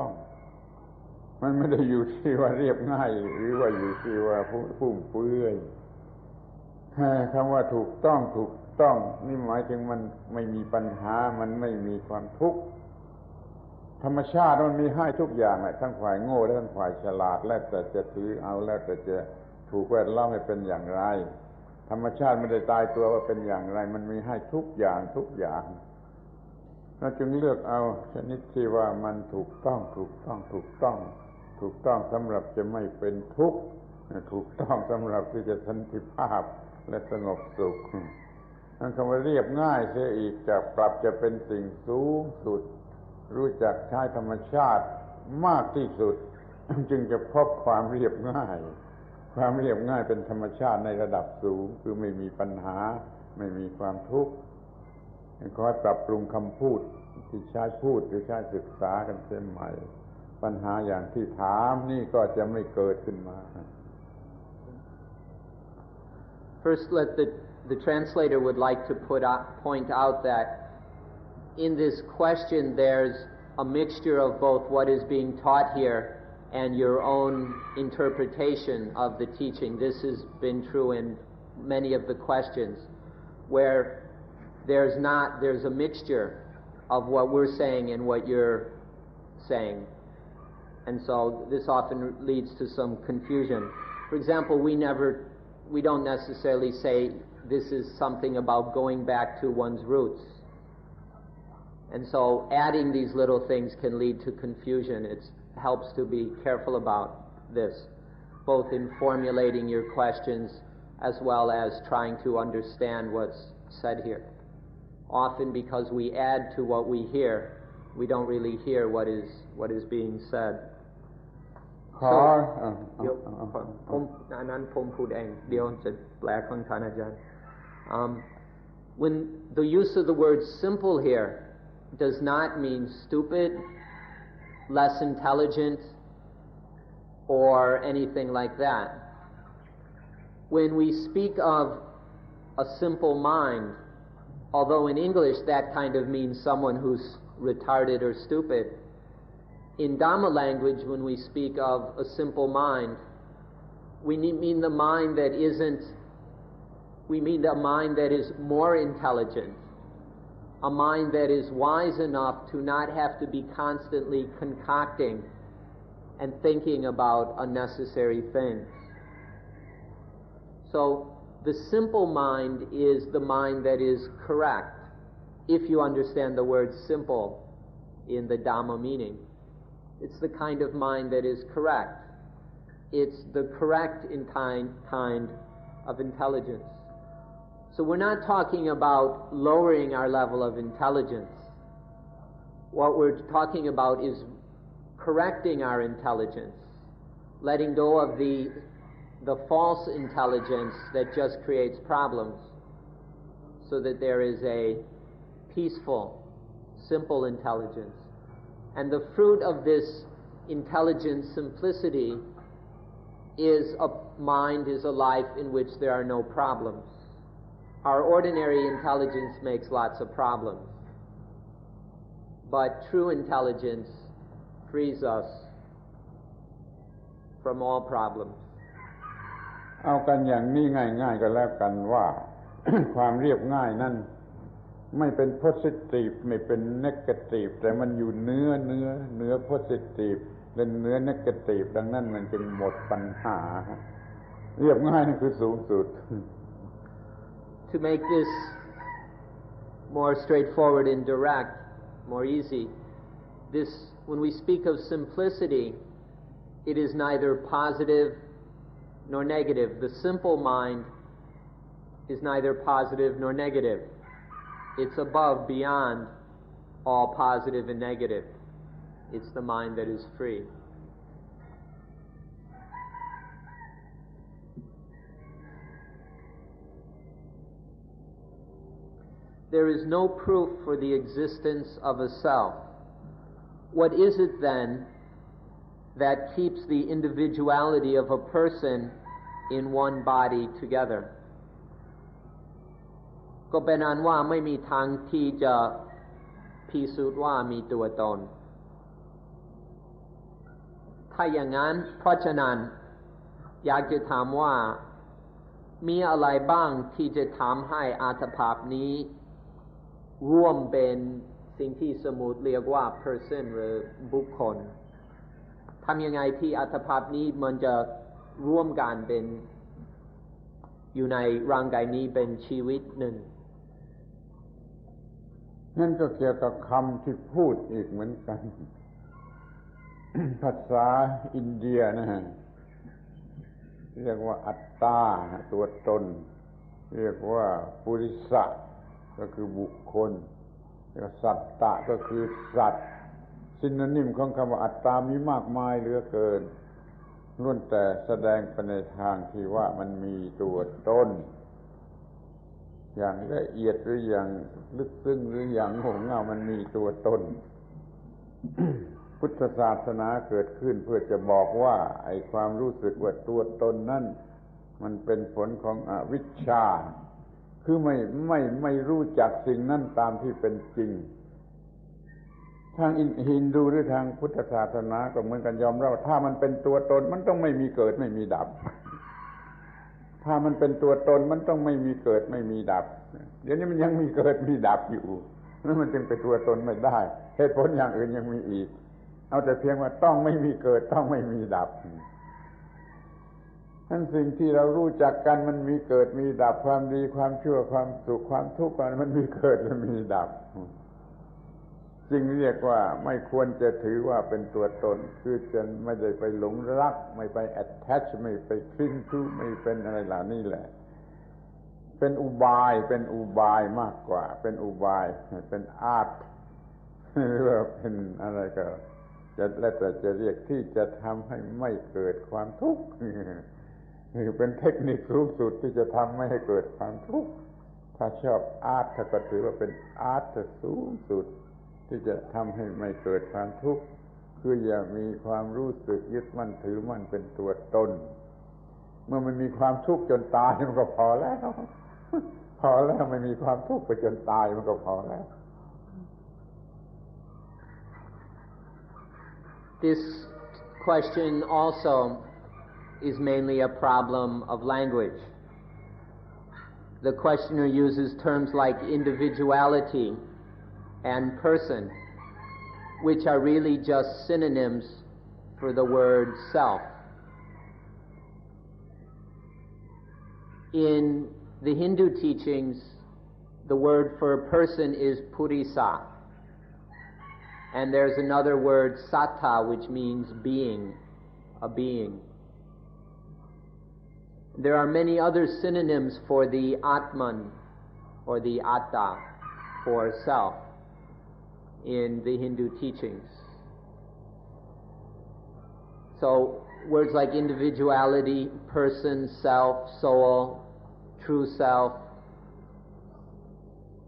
งมันไม่ได้อยู่ที่ว่าเรียบง่ายหรือว่าอยู่ที่ว่าฟุ่มเฟือยคำว่าถูกต้องนี่หมายถึงมันไม่มีปัญหามันไม่มีความทุกข์ธรรมชาติมันมีให้ทุกอย่างแหละทั้งฝ่ายโง่และทั้งฝ่ายฉลาดแล้วแต่จะถือเอาแล้วแต่จะถูกแวดล้อมให้เป็นอย่างไรธรรมชาติไม่ได้ตายตัวว่าเป็นอย่างไรมันมีให้ทุกอย่างเราจึงเลือกเอาชนิดที่ว่ามันถูกต้องสำหรับจะไม่เป็นทุกข์ถูกต้องสำหรับที่จะสันติภาพและสงบสุขนั่นคำว่าเรียบง่ายเสียอีกจะปรับจะเป็นสิ่งสูงสุดรู้จักใช้ธรรมชาติมากที่สุดจึงจะพบความเรียบง่ายเป็นธรรมชาติในระดับสูงคือไม่มีปัญหาไม่มีความทุกข์ขอให้ปรับปรุงคำพูดที่ใช้พูดหรือใช้ศึกษากันเสียใหม่ปัญหาอย่างที่ถามนี่ก็จะไม่เกิดขึ้นมา First, the translator would like to point out that in this question there's a mixture of both what is being taught here and your own interpretation of the teaching. This has been true in many of the questions where there's a mixture of what we're saying and what you're saying. And so this often leads to some confusion. For example, we don't necessarily say this is something about going back to one's roots. And so adding these little things can lead to confusion. It helps to be careful about this, both in formulating your questions as well as trying to understand what's said here. Often because we add to what we hear, we don't really hear what is being said. อันนั้นผมพูดเองเดี๋ยวจะแปลของท่านอาจารย์ When the use of the word simple here does not mean stupid, less intelligent, or anything like that. When we speak of a simple mind, although in English that kind of means someone who's retarded or stupid, in Dhamma language, when we speak of a simple mind, we mean the mind that is more intelligent, a mind that is wise enough to not have to be constantly concocting and thinking about unnecessary things. So the simple mind is the mind that is correct, if you understand the word simple in the Dhamma meaning. It's the kind of mind that is correct. It's the correct kind of intelligence. So we're not talking about lowering our level of intelligence. What we're talking about is correcting our intelligence, letting go of the false intelligence that just creates problems, so that there is a peaceful, simple intelligence. And the fruit of this intelligent simplicity is a mind, is a life in which there are no problems. Our ordinary intelligence makes lots of problems, but true intelligence frees us from all problems. เอากันอย่างนี้ง่ายๆก็แล้วกันว่า ความเรียบง่ายนั่นไม่เป็น positive ไม่เป็น negative แต่มันอยู่เนื้อ positive และเนื้อ negative ดังนั้นมันจึงหมดปัญหาเรียบง่ายนั่นคือสูงสุด To make this more straightforward and direct, more easy, when we speak of simplicity, it is neither positive nor negative. The simple mind is neither positive nor negative. It's above, beyond all positive and negative. It's the mind that is free. There is no proof for the existence of a self. What is it then that keeps the individuality of a person in one body together? ก็เป็นอันว่าไม่มีทางที่จะพิสูจน์ว่ามีตัวตนถ้าอย่างนั้นเพราะฉะนั้นอยากจะถามว่ามีอะไรบ้างที่จะทำให้อัตภาพนี้ร่วมเป็นสิ่งที่สมมุติเรียกว่า person หรือบุคคลทำยังไงที่อัตภาพนี้มันจะร่วมกันเป็นอยู่ในร่างกายนี้เป็นชีวิตหนึ่งนั่นก็เกี่ยวกับคำที่พูดอีกเหมือนกัน ภาษาอินเดียนะฮะเรียกว่าอัตตาตัวตนเรียกว่าปุริสะก็คือบุคคลเรียกว่าสัตตะก็คือสัตว์ซิโนนิมของคำว่าอัตตามีมากมายเหลือเกินล้วนแต่แสดงไปในทางที่ว่ามันมีตัวตนอย่างละเอียดหรืออย่างลึกซึ้งหรืออย่างโง่เง่ามันมีตัวตน พุทธศาสนาเกิดขึ้นเพื่อจะบอกว่าไอ้ความรู้สึกว่าตัวตนนั่นมันเป็นผลของอวิชชาคือไม่รู้จักสิ่งนั้นตามที่เป็นจริงทางฮินดูหรือทางพุทธศาสนาก็เหมือนกันยอมรับว่าถ้ามันเป็นตัวตนมันต้องไม่มีเกิดไม่มีดับถ้ามันเป็นตัวตนมันต้องไม่มีเกิดไม่มีดับเดี๋ยวนี้มันยังมีเกิดมีดับอยู่แล้วมันจึงเป็นตัวตนไม่ได้เหตุผลอย่างอื่นยังมีอีกเอาแต่เพียงว่าต้องไม่มีเกิดต้องไม่มีดับทั้งสิ่งที่เรารู้จักกันมันมีเกิดมีดับความดีความชั่วความสุขความทุกข์มันมีเกิดและมีดับจึงเรียกว่าไม่ควรจะถือว่าเป็นตัวตนคือจะไม่ได้ไปหลงรักไม่ไป attach ไม่ไปคลิ้งทุไม่เป็นอะไรเหล่านี้แหละเป็นอุบายมากกว่าเป็นอุบายเป็นอาร์ตหรือว่าเป็นอะไรก็จะแล้วแต่จะเรียกที่จะทำให้ไม่เกิดความทุกข์นี่เป็นเทคนิคสูงสุดที่จะทำไม่ให้เกิดความทุกข์ถ้าชอบอาร์ตก็ถือว่าเป็นอาร์ตสูงสุดที่จะทำให้ไม่เกิดความทุกข์คืออย่ามีความรู้สึกยึดมั่นถือมั่นเป็นตัวตนเมื่อมันมีความทุกข์จนตายมันก็พอแล้วไม่มีความทุกข์ไปจนตายมันก็พอแล้ว This question also is mainly a problem of language. The questioner uses terms like individuality and person, which are really just synonyms for the word self. In the Hindu teachings, the word for a person is purisa. And there's another word, sattva, which means being, a being. There are many other synonyms for the Atman, or the Atta, for self, in the Hindu teachings. So, words like individuality, person, self, soul, true self,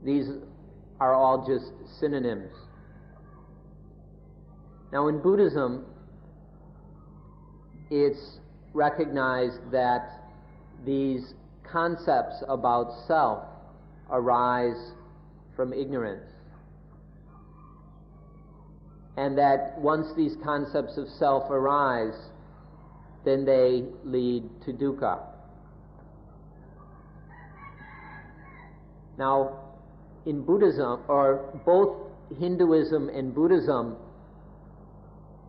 these are all just synonyms. Now, in Buddhism, it's recognized that these concepts about self arise from ignorance. And that once these concepts of self arise, then they lead to dukkha. Now, in Buddhism, or both Hinduism and Buddhism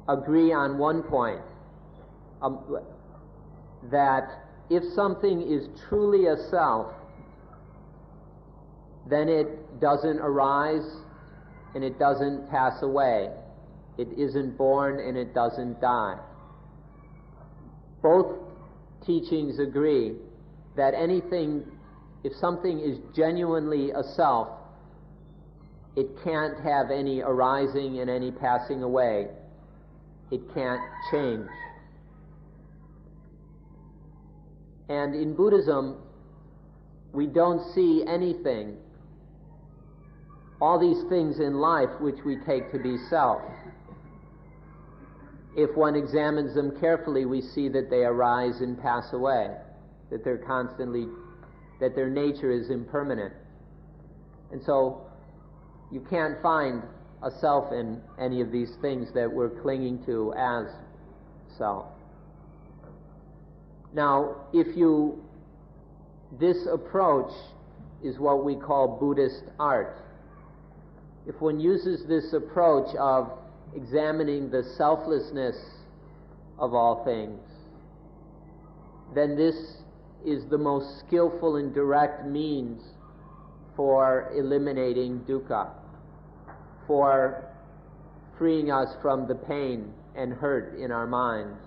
agree on one point, that if something is truly a self, then it doesn't arise and it doesn't pass away. It isn't born and it doesn't die. Both teachings agree that if something is genuinely a self, it can't have any arising and any passing away. It can't change. And in Buddhism, we don't see anything, all these things in life which we take to be self. If one examines them carefully, we see that they arise and pass away, that their nature is impermanent. And so, you can't find a self in any of these things that we're clinging to as self. Now, this approach is what we call Buddhist art. If one uses this approach of examining the selflessness of all things, then this is the most skillful and direct means for eliminating dukkha, for freeing us from the pain and hurt in our minds.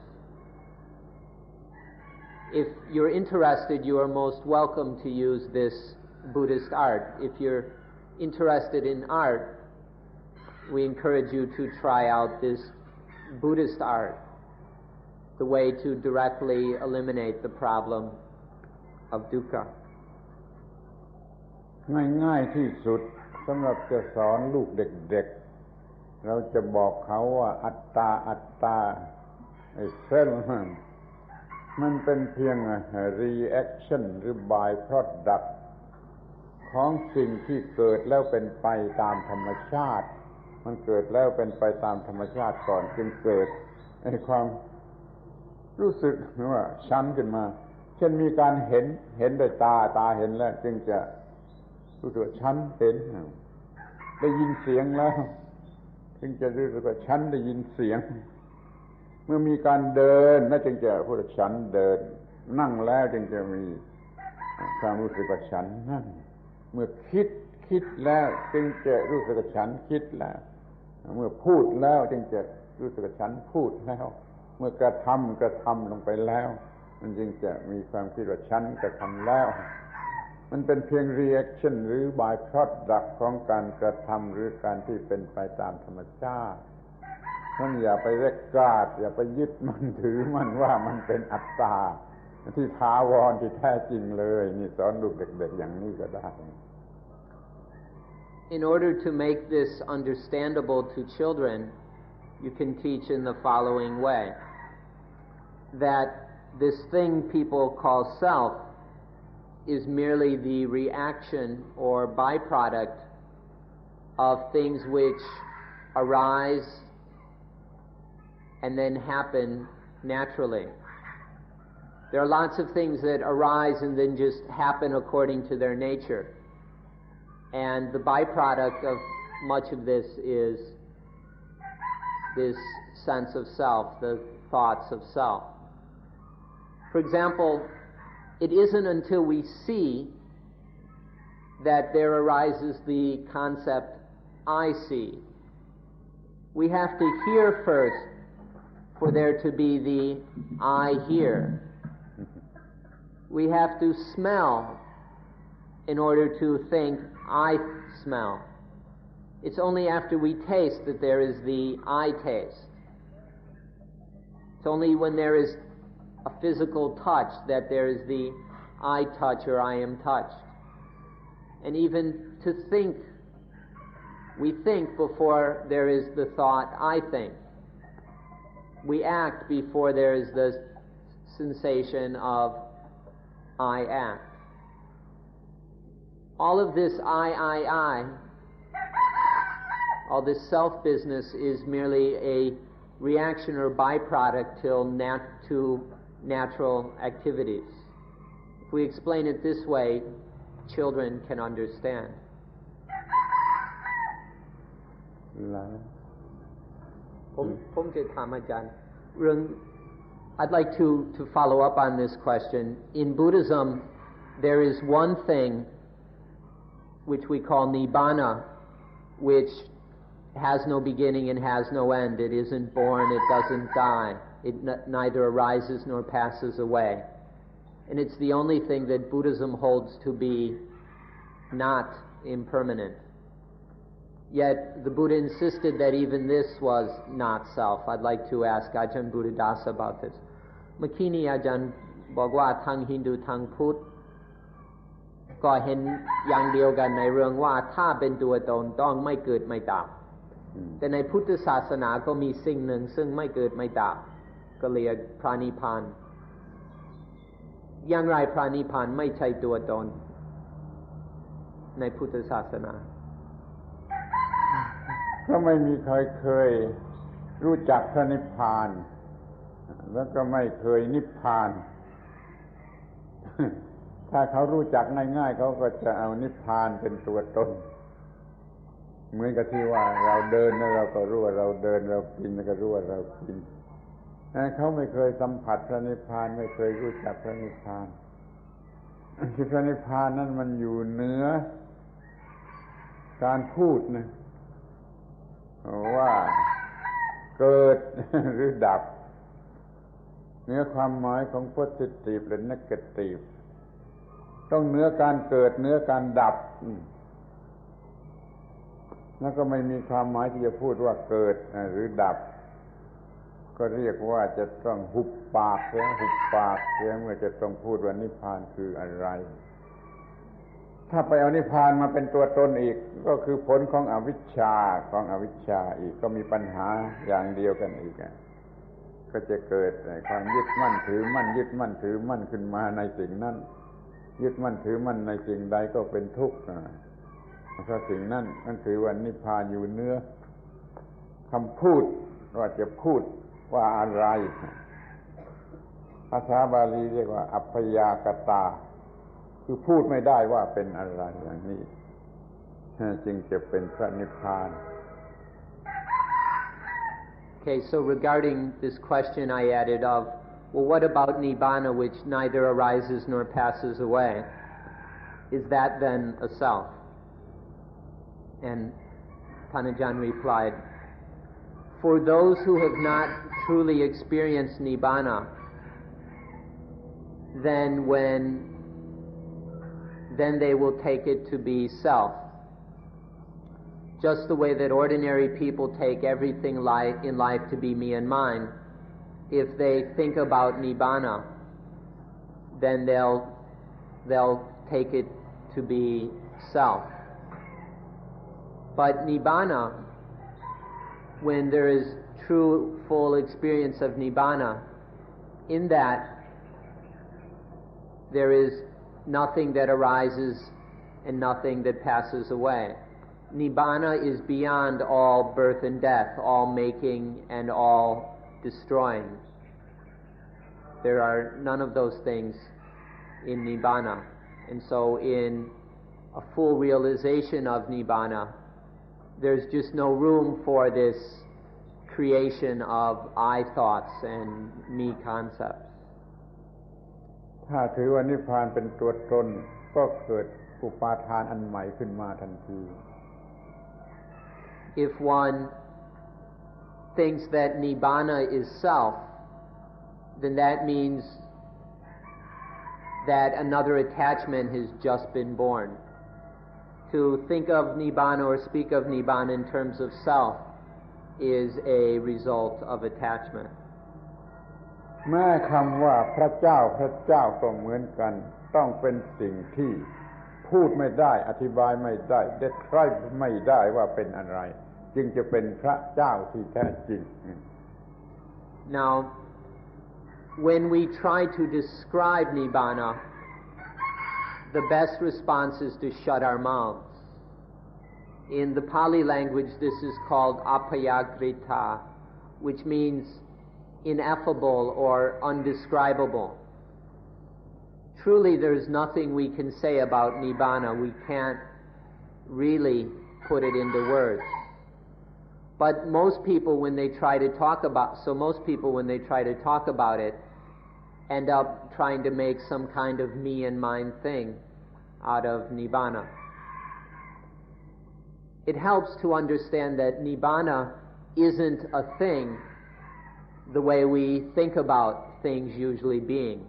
If you're interested, you are most welcome to use this Buddhist art. If you're interested in art, we encourage you to try out this Buddhist art, the way to directly eliminate the problem of dukkha. ง่ายๆที่สุดสำหรับจะสอนลูกเด็กๆเราจะบอกเขาว่าอัตตาไอ้เซลล์มันเป็นเพียง reaction หรือ byproduct ของสิ่งที่เกิดแล้วเป็นไปตามธรรมชาติมันเกิดแล้วเป็นไปตามธรรมชาติก่อนจึงเกิดไอ้ความรู้สึกว่าฉันขึ้นมาเช่นมีการเห็นด้วยตาเห็นแล้วจึงจะรู้สึกว่าฉันเห็นได้ยินเสียงแล้วจึงจะรู้สึกว่าฉันได้ยินเสียงเมื่อมีการเดินนั่นจึงจะพูดว่าฉันเดินนั่งแล้วจึงจะมีความรู้สึกว่าฉันนั่งเมื่อคิดแล้วจึงจะรู้สึกว่าฉันคิดแล้วเมื่อพูดแล้วจึงจะรู้สึกว่าฉันพูดแล้วเมื่อกระทำลงไปแล้วมันจึงจะมีความคิดว่าฉันกระทำแล้วมันเป็นเพียง reaction หรือ byproduct ของการกระทำหรือการที่เป็นไปตามธรรมชาติท่านอย่าไปเร่งกาดอย่าไปยึดมันถือมันว่ามันเป็นอัตตาที่ถาวรที่แท้จริงเลยนี่สอนลูกเด็กๆอย่างนี้ก็ได้ In order to make this understandable to children, you can teach in the following way, that this thing people call self is merely the reaction or byproduct of things which arise and then happen naturally. There are lots of things that arise and then just happen according to their nature. And the byproduct of much of this is this sense of self, the thoughts of self. For example, it isn't until we see that there arises the concept, I see. We have to hear first for there to be the I hear. We have to smell in order to think, I smell. It's only after we taste that there is the I taste. It's only when there is a physical touch that there is the I touch or I am touched. And even to think, we think before there is the thought, I think. We act before there is the sensation of I act. All of this I, all this self-business is merely a reaction or byproduct to natural activities. If we explain it this way, children can understand. I'd like to follow up on this question. In Buddhism, there is one thing which we call nibbana, which has no beginning and has no end. It isn't born, it doesn't die. It neither arises nor passes away. And it's the only thing that Buddhism holds to be not impermanent. Yet the Buddha insisted that even this was not self. I'd like to ask Ajahn Buddhadasa about this. เมื่อกี้นี้อาจารย์บอกว่าทางฮินดูทางพุทธก็เห็นอย่างเดียวกันในเรื่องว่าถ้าเป็นตัวตนต้องไม่เกิดไม่ดับแต่ในพุทธศาสนาก็มีสิ่งหนึ่งซึ่งไม่เกิดไม่ดับก็เรียกพระนิพพานอย่างไรพระนิพพานไม่ใช่ตัวตนในพุทธศาสนาก็ไม่มีใครเคยรู้จักพระนิพพานแล้วก็ไม่เคยนิพพานถ้าเขารู้จักง่ายๆเขาก็จะเอานิพพานเป็นตัวตนเหมือนกับที่ว่าเราเดินแล้วเราก็รู้ว่าเราเดินเรากินแล้วก็รู้ว่าเรากินเขาไม่เคยสัมผัสพระนิพพานไม่เคยรู้จักพระนิพพานที่พระนิพพานนั้นมันอยู่เหนือการพูดนะว่าเกิดหรือดับเหนือความหมายของ positive และ negative ต้องเหนือการเกิดเหนือการดับแล้วก็ไม่มีความหมายที่จะพูดว่าเกิดหรือดับก็เรียกว่าจะต้องหุบปากเสียเมื่อจะต้องพูดว่านิพพานคืออะไรถ้าไปเอานิพพานมาเป็นตัวตนอีกก็คือผลของอวิชชาอีกก็มีปัญหาอย่างเดียวกันอีกก็จะเกิดความยึดมั่นถือมั่นยึดมั่นถือมั่นขึ้นมาในสิ่งนั้นยึดมั่นถือมั่นในสิ่งใดก็เป็นทุกข์เพราะสิ่งนั้นนั่นคือว่านิพพานอยู่เหนือคำพูดว่าจะพูดว่าอะไรภาษาบาลีเรียกว่าอัพพยากตาคือพูดไม่ได้ว่าเป็นอะไรอย่างนี้จึงจะเป็นพระนิพพาน Okay, so regarding this question I added of, well, what about nibbana which neither arises nor passes away? Is that then a self? And Panajan replied, for those who have not truly experienced nibbana, then they will take it to be self. Just the way that ordinary people take everything in life to be me and mine, if they think about nibbana, then they'll take it to be self. But nibbana, when there is true, full experience of nibbana, in that there is nothing that arises and nothing that passes away. Nibbana is beyond all birth and death, all making and all destroying. There are none of those things in Nibbana. And so in a full realization of Nibbana, there's just no room for this creation of I thoughts and me concepts. ถ้าถือว่านิพพานเป็นตัวตนก็เกิดอุปาทานอันใหม่ขึ้นมาทันที If one thinks that nibbana is self, then that means that another attachment has just been born. To think of nibbana or speak of nibbana in terms of self is a result of attachment. แม้คำว่าพระเจ้าพระเจ้าก็เหมือนกันต้องเป็นสิ่งที่พูดไม่ได้อธิบายไม่ได้เด็ดใคร่ไม่ได้ว่าเป็นอะไรจึงจะเป็นพระเจ้าที่แท้จริง Now, when we try to describe nibbana, the best response is to shut our mouths. In the Pali language, this is called apayagrita, which means ineffable or undescribable. Truly, there is nothing we can say about nibbana. We can't really put it into words. But most people, when they try to talk about it, end up trying to make some kind of me and mine thing out of nibbana. It helps to understand that nibbana isn't a thing the way we think about things usually being.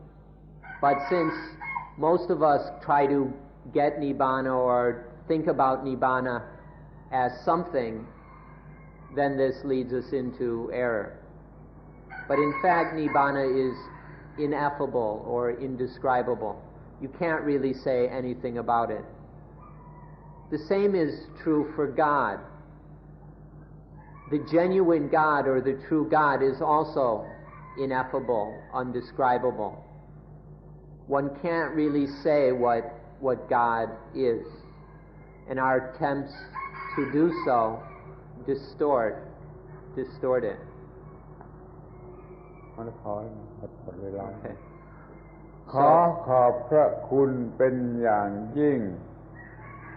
But since most of us try to get nibbana or think about nibbana as something, then this leads us into error. But in fact, nibbana is ineffable or indescribable. You can't really say anything about it. The same is true for God. The genuine God or the true God is also ineffable, undescribable. One can't really say what God is, and our attempts to do so distort it. Okay. ขอขอบพระคุณเป็นอย่างยิ่ง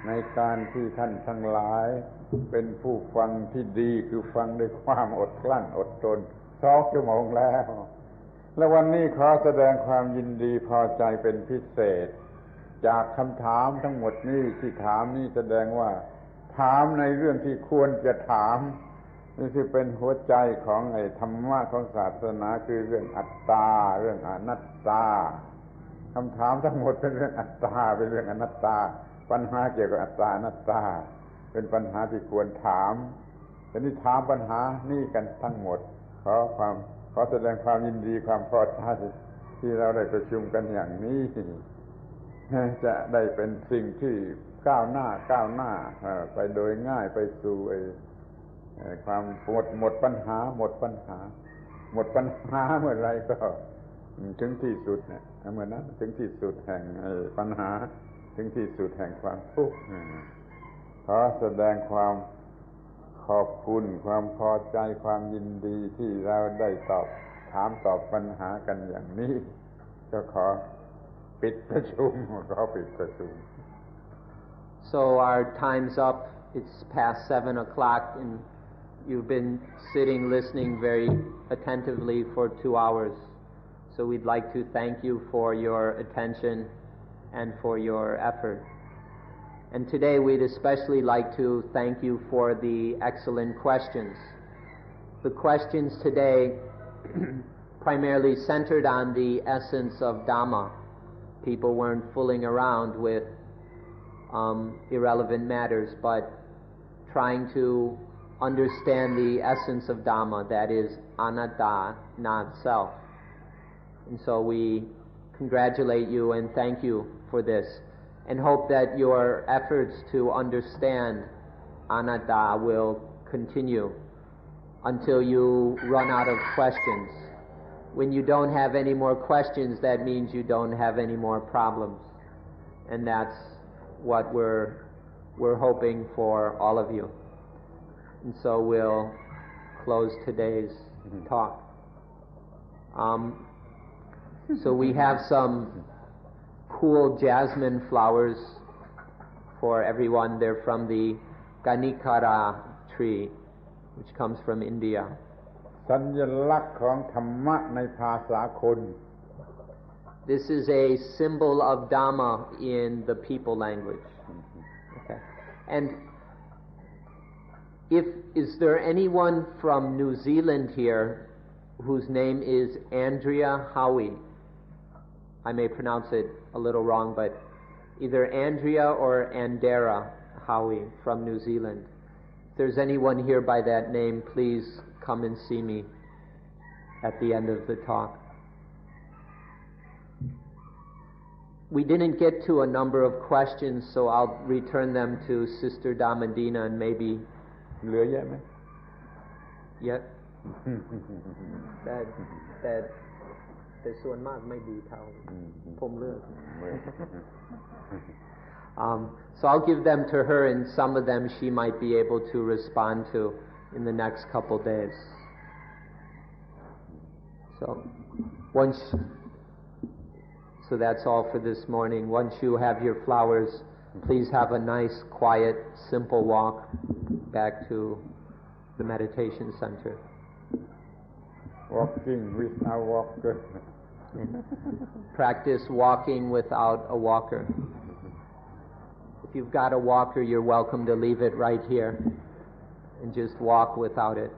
ในการที่ท่านทั้งหลายเป็นผู้ฟังที่ดีคือฟังด้วยความอดกลั้นอดทน2 ชั่วโมงแล้วและวันนี้ขอแสดงความยินดีพอใจเป็นพิเศษจากคำถามทั้งหมดนี้ที่ถามนี้แสดงว่าถามในเรื่องที่ควรจะถามนี่ที่เป็นหัวใจของไอ้ธรรมะของศาสนาคือเรื่องอัตตาเรื่องอนัตตาคำถามทั้งหมดเป็นเรื่องอัตตาเป็นเรื่องอนัตตาปัญหาเกี่ยวกับอัตตาอนัตตาเป็นปัญหาที่ควรถามแต่นี่ถามปัญหานี่กันทั้งหมดขอแสดงความยินดีความพอใจที่เราได้ประชุมกันอย่างนี้จะได้เป็นสิ่งที่ก้าวหน้าไปโดยง่ายไปสู่ความหมดปัญหาเมื่อไรก็ถึงที่สุดเนี่ยเมื่อนั้นถึงที่สุดแห่งปัญหาถึงที่สุดแห่งความทุกข์ขอแสดงความขอบคุณความพอใจความยินดีที่เราได้ถามตอบปัญหากันอย่างนี้ก็ขอปิดประชุมSo our time's up. It's past 7 o'clock and you've been sitting listening very attentively for 2 hours. So we'd like to thank you for your attention and for your effort. And today we'd especially like to thank you for the excellent questions. The questions today primarily centered on the essence of Dhamma. People weren't fooling around with irrelevant matters, but trying to understand the essence of Dhamma, that is anatta, not self. And so we congratulate you and thank you for this, and hope that your efforts to understand anatta will continue until you run out of questions. When you don't have any more questions, that means you don't have any more problems, and that's what we're hoping for all of you. And so we'll close today's talk. So we have some cool jasmine flowers for everyone. They're from the Ganikara tree, which comes from India. สัญลักษณ์ของธรรมะในภาษาคน This is a symbol of Dhamma in the people language. Okay. And is there anyone from New Zealand here whose name is Andrea Howie? I may pronounce it a little wrong, but either Andrea or Andera Howie from New Zealand. If there's anyone here by that name, please come and see me at the end of the talk. We didn't get to a number of questions, so I'll return them to Sister Dhammadina and maybe... เหลือเยอะไหม Yet. แต่ส่วนมากไม่ดีเท่าผมเลือก So I'll give them to her, and some of them she might be able to respond to in the next couple days. So that's all for this morning. Once you have your flowers, please have a nice, quiet, simple walk back to the meditation center. Walking without walker. Practice walking without a walker. If you've got a walker, you're welcome to leave it right here and just walk without it.